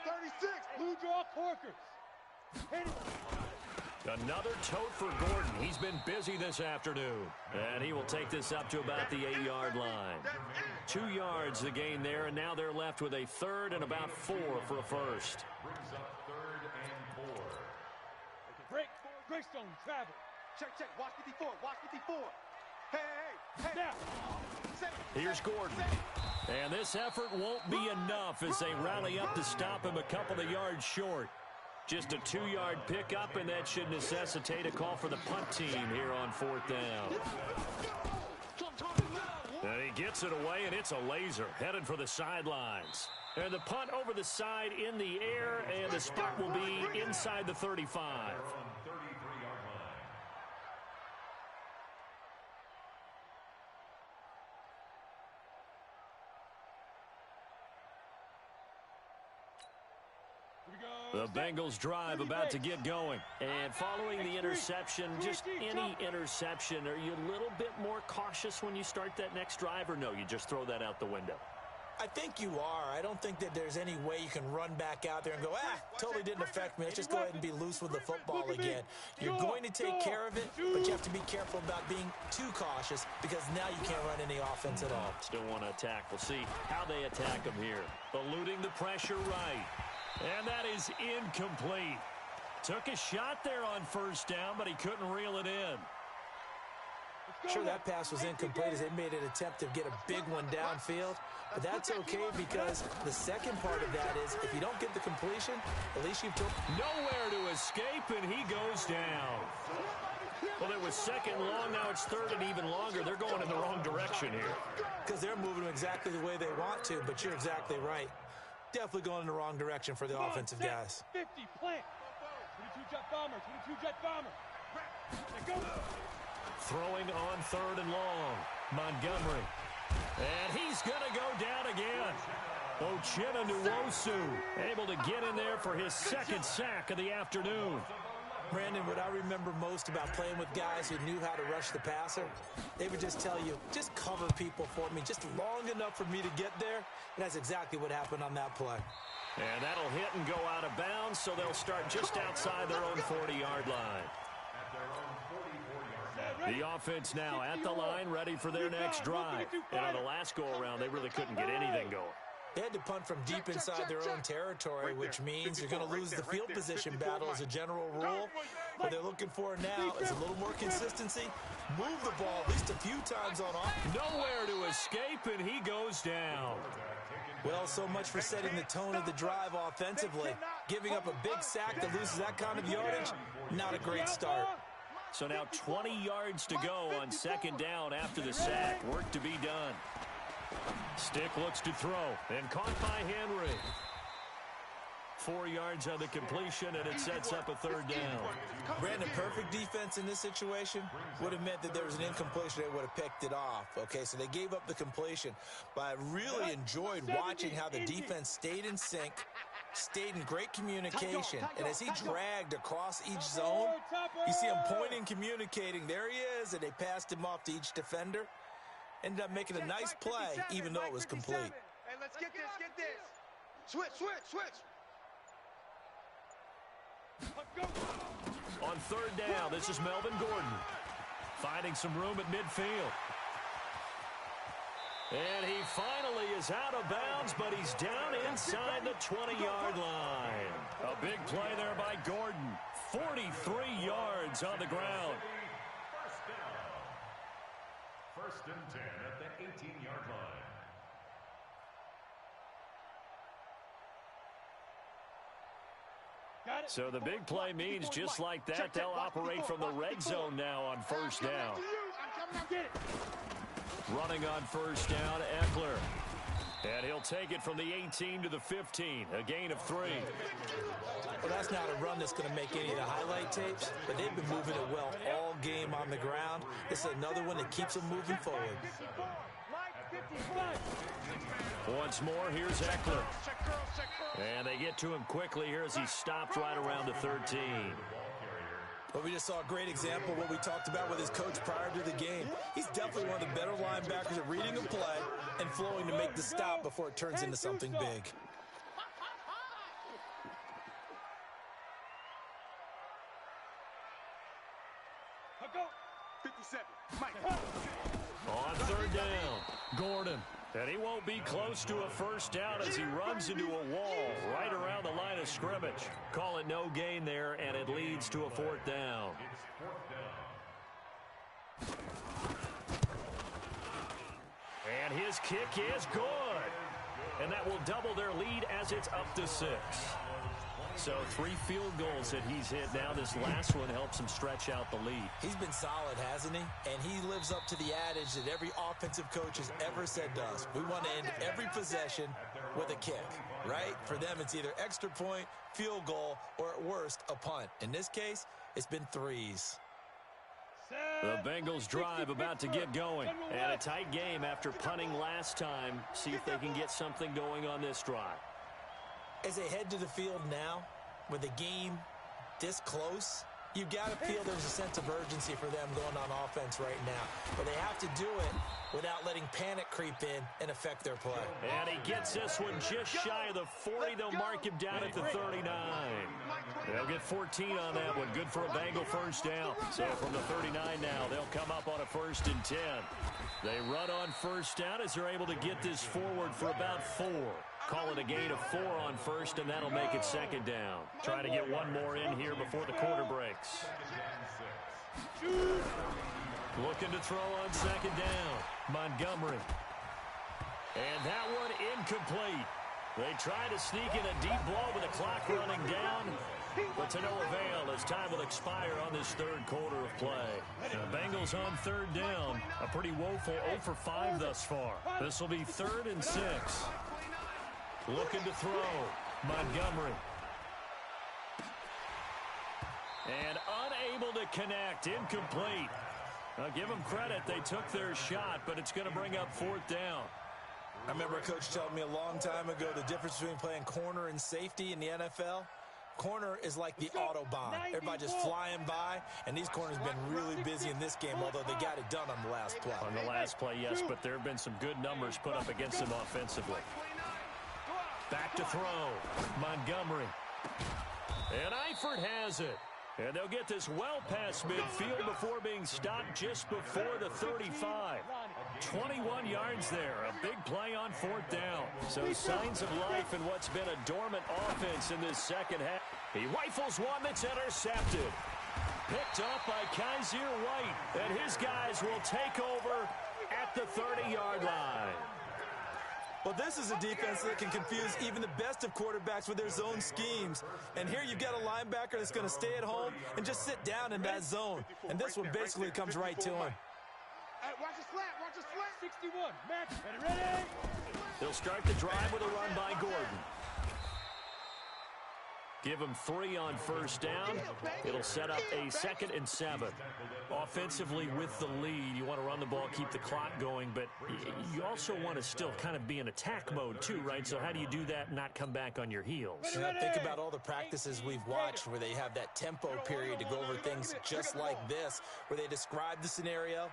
36, blue draw Corkers. Another tote for Gordon. He's been busy this afternoon. And he will take this up to about the 8-yard line. 2 yards the gain there, and now they're left with a 3rd and about 4 for a first. Brings up 3rd and 4. Break, Greystone, travel. Check, watch 54, watch 54. Hey. Now. Here's Gordon. And this effort won't be enough as they rally up to stop him a couple of yards short. Just a 2-yard pickup, and that should necessitate a call for the punt team here on 4th down. And he gets it away, and it's a laser headed for the sidelines. And the punt over the side in the air, and the spot will be inside the 35. The Bengals drive about to get going. And following the interception, just any interception, are you a little bit more cautious when you start that next drive, or no, you just throw that out the window? I think you are. I don't think that there's any way you can run back out there and go, totally didn't affect me. Let's just go ahead and be loose with the football again. You're going to take care of it, but you have to be careful about being too cautious because now you can't run any offense at all. Still want to attack. We'll see how they attack him here. Eluding the pressure right. And that is incomplete. Took a shot there on first down, but he couldn't reel it in. Sure, that pass was incomplete as they made an attempt to get a big one downfield. But that's okay because the second part of that is if you don't get the completion, at least you've took nowhere to escape, and he goes down. Well, it was second long. Now it's third and even longer. They're going in the wrong direction here. Because they're moving exactly the way they want to, but you're exactly right. Definitely going in the wrong direction for the offensive guys. 50, plant. 22-jet bomber, 22-jet bomber. Go. Throwing on third and long. Montgomery. And he's going to go down again. Uchenna Nwosu able to get in there for his second sack of the afternoon. Brandon, what I remember most about playing with guys who knew how to rush the passer, they would just tell you, just cover people for me, just long enough for me to get there. And that's exactly what happened on that play. And that'll hit and go out of bounds, so they'll start just outside their own 40-yard line. The offense now at the line, ready for their next drive. And on the last go-around, they really couldn't get anything going. They had to punt from deep inside their own territory, which means you're going to lose the field position battle as a general rule. What they're looking for now is a little more consistency. Move the ball at least a few times on off. Nowhere to escape, and he goes down. Well, so much for setting the tone of the drive offensively. Giving up a big sack that loses that kind of yardage, not a great start. So now 20 yards to go on second down after the sack. Work to be done. Stick looks to throw, and caught by Henry. 4 yards on the completion, and it sets up a third down. Brandon, perfect defense in this situation would have meant that there was an incompletion. They would have picked it off. Okay, so they gave up the completion. But I really enjoyed watching how the defense stayed in sync, stayed in great communication, and as he dragged across each zone, you see him pointing, communicating. There he is, and they passed him off to each defender. Ended up making a nice play, even though it was complete. Hey, let's get this. Switch. On third down, this is Melvin Gordon. Finding some room at midfield. And he finally is out of bounds, but he's down inside the 20-yard line. A big play there by Gordon. 43 yards on the ground. First and 10 at the 18-yard line. So the big play means just like that, they'll operate from the red zone now on first down. Running on first down, Eckler. And he'll take it from the 18 to the 15, a gain of 3. Well, that's not a run that's going to make any of the highlight tapes, but they've been moving it well all game on the ground. This is another one that keeps them moving forward. Once more, here's Eckler. And they get to him quickly here as he stopped right around the 13. Well, we just saw a great example of what we talked about with his coach prior to the game. He's definitely one of the better linebackers at reading a play and flowing to make the stop before it turns into something big. Go. 57. Mike. On third down, Gordon. And he won't be close to a first down as he runs into a wall right around the line of scrimmage. Call it no gain there, and it leads to a fourth down. And his kick is good. And that will double their lead as it's up to 6. So 3 field goals that he's hit now. This last one helps him stretch out the lead. He's been solid, hasn't he? And he lives up to the adage that every offensive coach has ever said to us. We want to end every possession with a kick, right? For them, it's either extra point, field goal, or at worst, a punt. In this case, it's been 3s. The Bengals drive about to get going. And a tight game after punting last time. See if they can get something going on this drive. As they head to the field now, with the game this close, You got to feel there's a sense of urgency for them going on offense right now. But they have to do it without letting panic creep in and affect their play. And he gets this one just shy of the 40. They'll mark him down at the 39. They'll get 14 on that one. Good for a Bengal first down. So from the 39 now, they'll come up on a 1st and 10. They run on first down as they're able to get this forward for about 4. Call it a gain of 4 on first, and that'll make it 2nd down. Trying to get one more in here before the quarter breaks. Looking to throw on 2nd down. Montgomery. And that one incomplete. They try to sneak in a deep blow with the clock running down, but to no avail as time will expire on this 3rd quarter of play. The Bengals on 3rd down. A pretty woeful 0 for 5 thus far. This will be 3rd and 6. Looking to throw. Montgomery. And unable to connect. Incomplete. I'll give them credit. They took their shot, but it's going to bring up 4th down. I remember a coach telling me a long time ago the difference between playing corner and safety in the NFL. Corner is like the Autobahn. Everybody just flying by, and these corners have been really busy in this game, although they got it done on the last play. On the last play, yes, but there have been some good numbers put up against them offensively. Back to throw. Montgomery. And Eifert has it. And they'll get this well past midfield before being stopped just before the 35. 21 yards there. A big play on 4th down. So signs of life in what's been a dormant offense in this 2nd half. He rifles one that's intercepted. Picked up by Kaiser White. And his guys will take over at the 30-yard line. Well, this is a defense that can confuse even the best of quarterbacks with their zone schemes. And here you've got a linebacker that's going to stay at home and just sit down in that zone. And this one basically comes right to him. Hey, watch the slant, watch the slant. 61, Max, ready? They'll start the drive with a run by Gordon. Give him 3 on first down. It'll set up a 2nd and 7. Offensively with the lead, you want to run the ball, keep the clock going, but you also want to still kind of be in attack mode too, right? So how do you do that and not come back on your heels? Yeah, think about all the practices we've watched where they have that tempo period to go over things just like this, where they describe the scenario,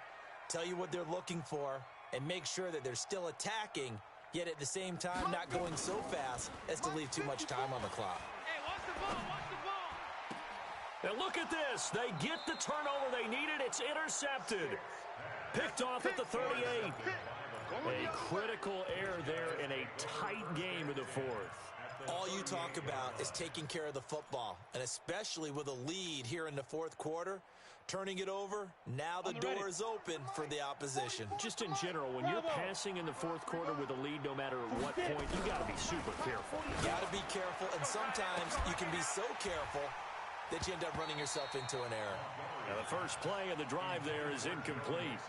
tell you what they're looking for, and make sure that they're still attacking, yet at the same time not going so fast as to leave too much time on the clock. And look at this. They get the turnover they needed. It's intercepted. Picked off at the 38. A critical error there in a tight game of the 4th. All you talk about is taking care of the football, and especially with a lead here in the 4th quarter, turning it over, now the door is open for the opposition. Just in general, when you're passing in the 4th quarter with a lead, no matter at what point, you got to be super careful. You got to be careful, and sometimes you can be so careful that you end up running yourself into an error. Now the first play of the drive there is incomplete.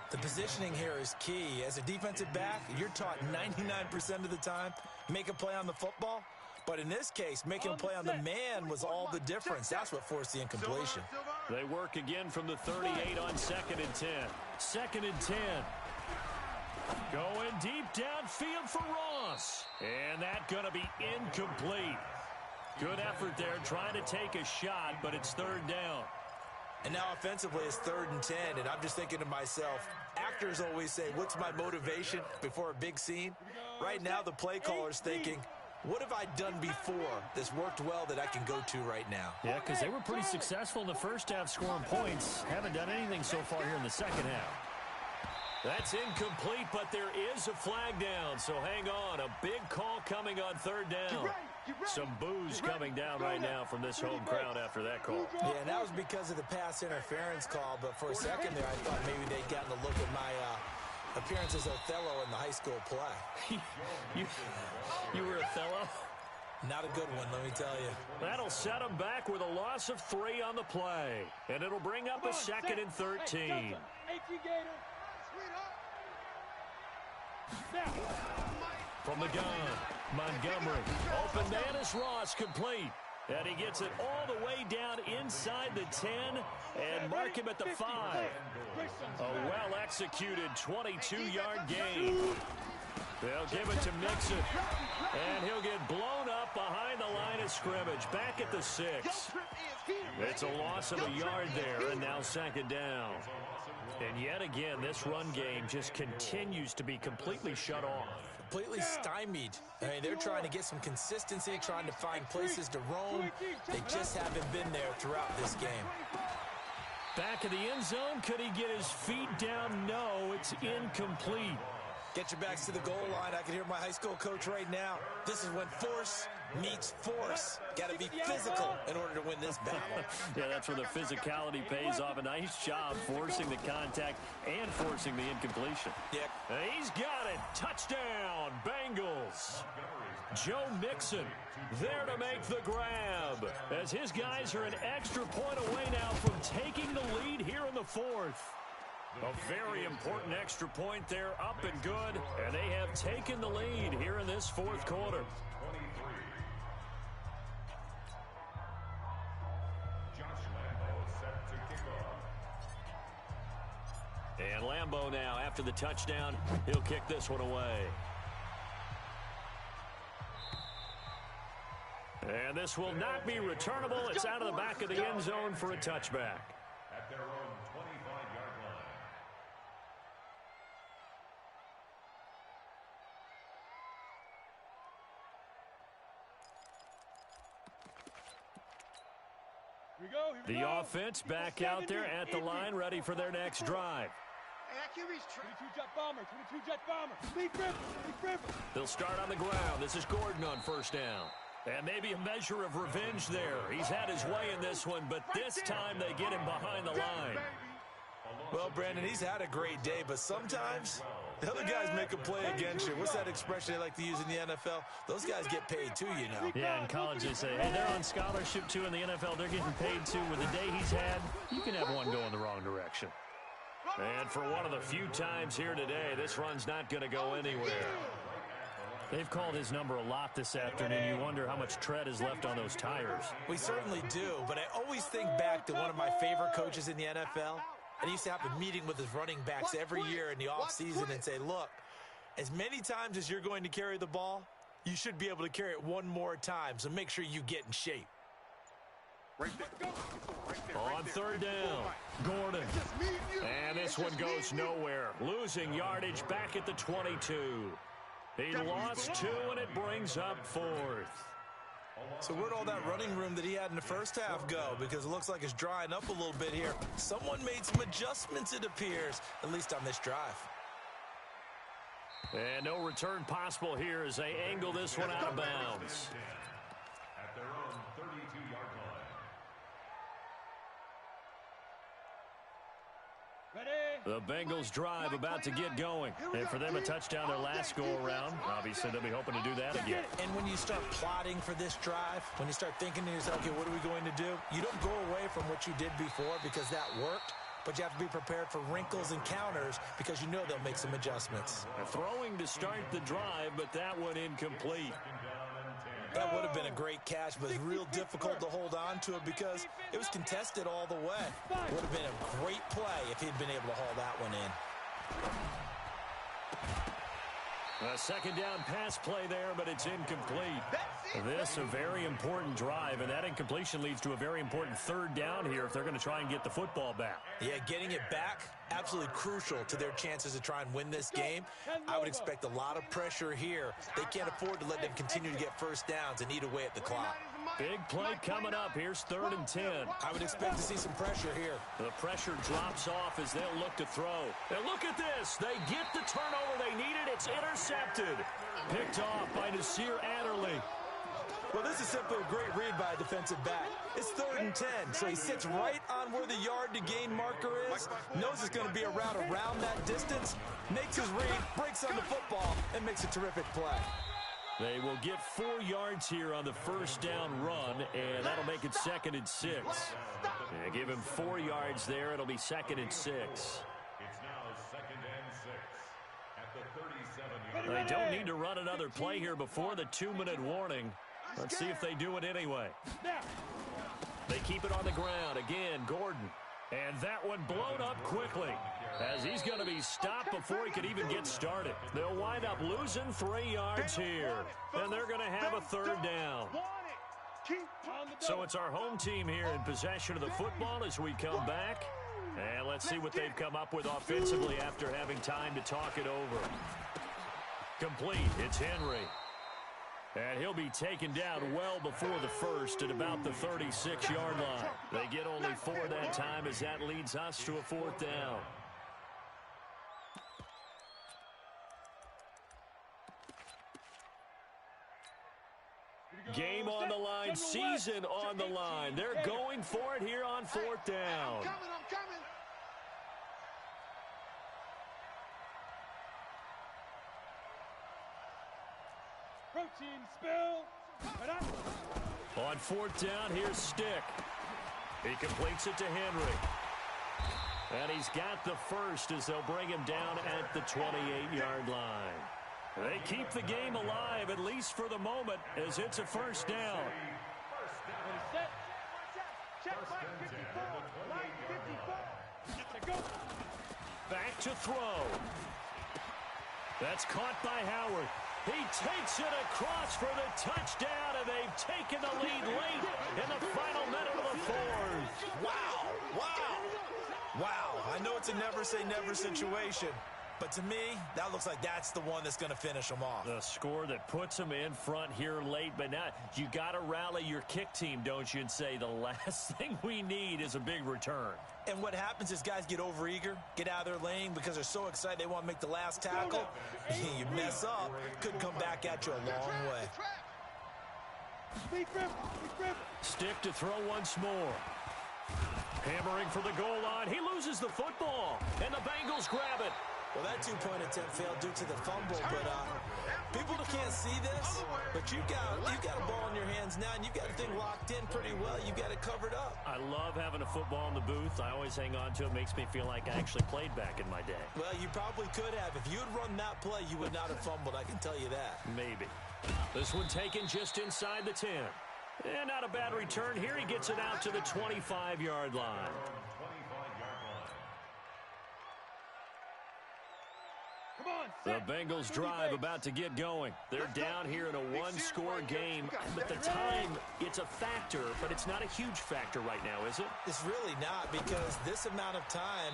The positioning here is key. As a defensive back, you're taught 99% of the time, make a play on the football. But in this case, making a play on the man was all the difference. That's what forced the incompletion. They work again from the 38 on 2nd and 10. 2nd and 10. Going deep downfield for Ross. And that's going to be incomplete. Good effort there, trying to take a shot, but it's 3rd down. And now offensively, it's 3rd and 10, and I'm just thinking to myself, actors always say, what's my motivation before a big scene? Right now, the play caller's thinking, what have I done before that's worked well that I can go to right now? Yeah, because they were pretty successful in the first half scoring points. Haven't done anything so far here in the 2nd half. That's incomplete, but there is a flag down, so hang on. A big call coming on 3rd down. Some boos coming down right now from this home crowd after that call. Yeah, and that was because of the pass interference call, but for a second there, I thought maybe they'd gotten a look at my appearance as Othello in the high school play. You were Othello? Not a good one, let me tell you. That'll set them back with a loss of 3 on the play. And it'll bring up a 2nd and 13. From the gun, Montgomery. Open man is Ross, complete. And he gets it all the way down inside the 10 and mark him at the 5. A well-executed 22-yard gain. They'll give it to Mixon. And he'll get blown up behind the line of scrimmage. Back at the 6. It's a loss of a yard there, and now second down. And yet again, this run game just continues to be completely shut off. Completely stymied. I mean, they're trying to get some consistency, trying to find places to roam. They just haven't been there throughout this game. Back of the end zone. Could he get his feet down? No, it's incomplete. Get your backs to the goal line. I can hear my high school coach right now. This is when force meets force. Got to be physical in order to win this battle. Yeah, that's where the physicality pays off. A nice job forcing the contact and forcing the incompletion. Yep. He's got it. Touchdown, Bengals. Joe Mixon there to make the grab, as his guys are an extra point away now from taking the lead here in the 4th. A very important extra point there, up and good, and they have taken the lead here in this 4th quarter. And Lambeau now, after the touchdown, he'll kick this one away. And this will not be returnable. It's out of the back of the end zone for a touchback. At their own 25-yard line. The offense back out there at the line, ready for their next drive. Hey, 22-jet bomber, 22-jet bomber. Lead Griffin. They'll start on the ground. This is Gordon on first down. And maybe a measure of revenge there. He's had his way in this one, but this time they get him behind the line. Well, Brandon, he's had a great day, but sometimes the other guys make a play against you. What's that expression they like to use in the NFL? Those guys get paid too, you know. Yeah, in college they say, hey, they're on scholarship too. In the NFL, they're getting paid too. With the day he's had, you can have one go in the wrong direction. And for one of the few times here today, this run's not going to go anywhere. They've called his number a lot this afternoon. You wonder how much tread is left on those tires. We certainly do, but I always think back to one of my favorite coaches in the NFL. And he used to have a meeting with his running backs every year in the offseason and say, look, as many times as you're going to carry the ball, you should be able to carry it one more time, so make sure you get in shape. On third down, Gordon. And this one goes nowhere. Losing yardage back at the 22. He lost 2, and it brings up 4th. So where'd all that running room that he had in the first half go? Because it looks like it's drying up a little bit here. Someone made some adjustments, it appears, at least on this drive. And no return possible here as they angle this one out of bounds. At their own 32-yard line. The Bengals drive about to get going. And for them, a touchdown their last go-around. Obviously, they'll be hoping to do that again. And when you start plotting for this drive, when you start thinking to yourself, okay, what are we going to do? You don't go away from what you did before because that worked, but you have to be prepared for wrinkles and counters because you know they'll make some adjustments. Throwing to start the drive, but that one incomplete. That would have been a great catch, but it's real difficult to hold on to it because it was contested all the way. It would have been a great play if he'd been able to haul that one in. A second down pass play there, but it's incomplete. This a very important drive, and that incompletion leads to a very important third down here if they're going to try and get the football back. Yeah, getting it back, absolutely crucial to their chances to try and win this game. I would expect a lot of pressure here. They can't afford to let them continue to get first downs and eat away at the clock. Big play coming up. Here's 3rd and 10. I would expect to see some pressure here. The pressure drops off as they'll look to throw. And look at this. They get the turnover they needed. It's intercepted. Picked off by Nasir Adderley. Well, this is simply a great read by a defensive back. It's 3rd and 10, so he sits right on where the yard-to-gain marker is, knows it's going to be a route around that distance, makes his read, breaks on the football, and makes a terrific play. They will get 4 yards here on the first down run, and that'll make it 2nd and 6. Yeah, give him 4 yards there. It'll be 2nd and 6. It's now 2nd and 6 at the 37-yard line. They don't need to run another play here before the 2-minute warning. Let's see if they do it anyway. They keep it on the ground. Again, Gordon. And that one blown up quickly, as he's going to be stopped before he could even get started. They'll wind up losing 3 yards here, and they're going to have a third down. So it's our home team here in possession of the football as we come back. And let's see what they've come up with offensively after having time to talk it over. Complete. It's Henry. And he'll be taken down well before the first at about the 36-yard line. They get only 4 that time as that leads us to a 4th down. Game on the line, season on the line. They're going for it here on 4th down. I'm coming. Protein spill. On 4th down, here's Stick. He completes it to Henry. And he's got the first as they'll bring him down at the 28-yard line. They keep the game alive, at least for the moment, as it's a 1st down. Back to throw. That's caught by Howard. He takes it across for the touchdown, and they've taken the lead late in the final minute of the 4th. Wow. I know it's a never-say-never situation, but to me, that looks like that's the one that's going to finish them off. The score that puts them in front here late, but now you got to rally your kick team, don't you, and say the last thing we need is a big return. And what happens is guys get overeager, get out of their lane because they're so excited they want to make the last tackle. You mess up, could come back at you a long way. Stick to throw once more. Hammering for the goal line. He loses the football, and the Bengals grab it. Well, that two-point attempt failed due to the fumble, but people that can't see this, but you've got a ball in your hands now, and you've got the thing locked in pretty well. You've got it covered up. I love having a football in the booth. I always hang on to it. Makes me feel like I actually played back in my day. Well, you probably could have. If you had run that play, you would not have fumbled. I can tell you that. Maybe. This one taken just inside the 10. And not a bad return here. He gets it out to the 25-yard line. The Bengals drive about to get going. They're down here in a one-score game. But the time, it's a factor, but it's not a huge factor right now, is it? It's really not, because this amount of time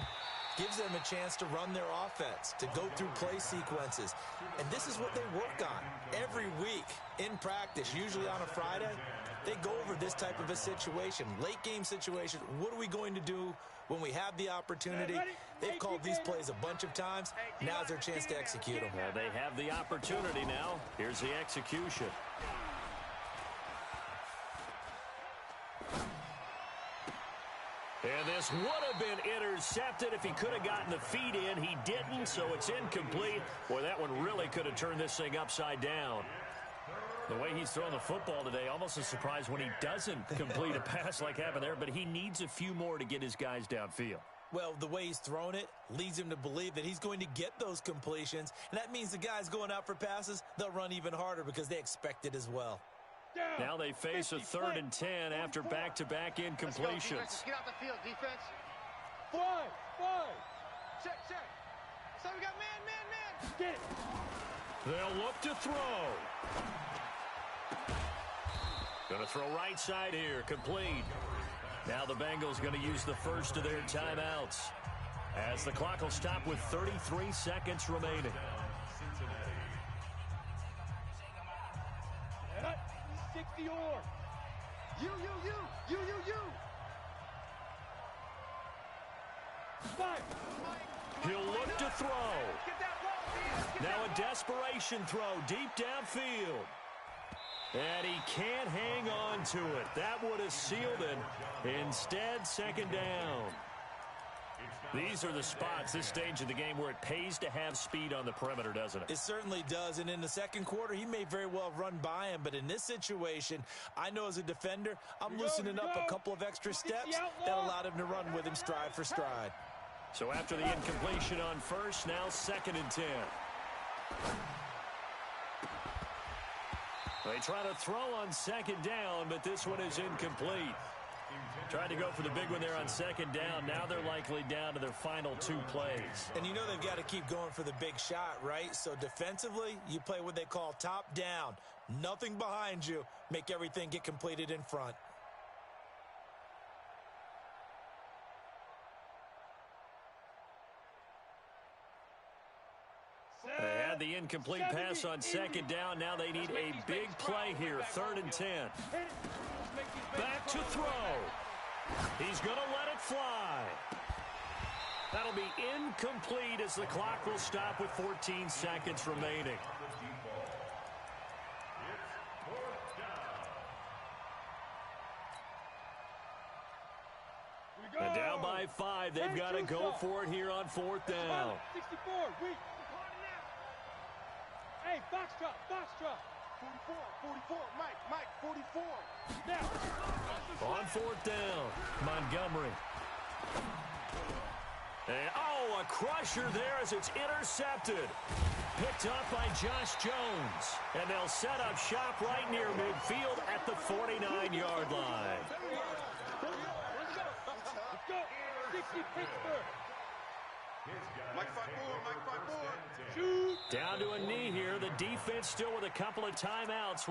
gives them a chance to run their offense, to go through play sequences. And this is what they work on every week in practice, usually on a Friday. They go over this type of a situation, late game situation. What are we going to do when we have the opportunity? They've called these plays a bunch of times. Now's their chance to execute them. They have the opportunity now. Here's the execution. And this would have been intercepted if he could have gotten the feet in. He didn't, so it's incomplete. Boy, that one really could have turned this thing upside down. The way he's throwing the football today, almost a surprise when he doesn't complete a pass like happened there, but he needs a few more to get his guys downfield. Well, the way he's thrown it leads him to believe that he's going to get those completions, and that means the guys going out for passes, they'll run even harder because they expect it as well. Now they face a 3rd and 10 after back-to-back incompletions. Let's get out the field, defense. 5. Check. So we got man. Get it. They'll look to throw. Going to throw right side here, complete. Now the Bengals going to use the first of their timeouts as the clock will stop with 33 seconds remaining. 60 or. You. 5. He'll look to throw. Now a desperation throw deep downfield. And he can't hang on to it. That would have sealed it. Instead, 2nd down. These are the spots, this stage of the game, where it pays to have speed on the perimeter, doesn't it? It certainly does, and in the second quarter, he may very well run by him, but in this situation, I know as a defender, I'm loosening up a couple of extra steps that allowed him to run with him stride for stride. So after the incompletion on first, now 2nd and 10. They try to throw on 2nd down, but this one is incomplete. Tried to go for the big one there on second down. Now they're likely down to their final 2 plays. And you know they've got to keep going for the big shot, right? So defensively, you play what they call top down. Nothing behind you. Make everything get completed in front. They had the incomplete pass on second down. Now they need a big play here, 3rd and 10. Back to throw. He's going to let it fly. That'll be incomplete as the clock will stop with 14 seconds remaining. And down by 5. They've got to go for it here on 4th down. 64, weak. Hey, box drop. 44, Mike, 44. Now. On 4th down, Montgomery. And, a crusher there as it's intercepted. Picked up by Josh Jones. And they'll set up shop right near midfield at the 49-yard line. Let's go. 60 Pittsburgh. Mike, 5-4. Shoot. Down to a knee here. The defense still with a couple of timeouts.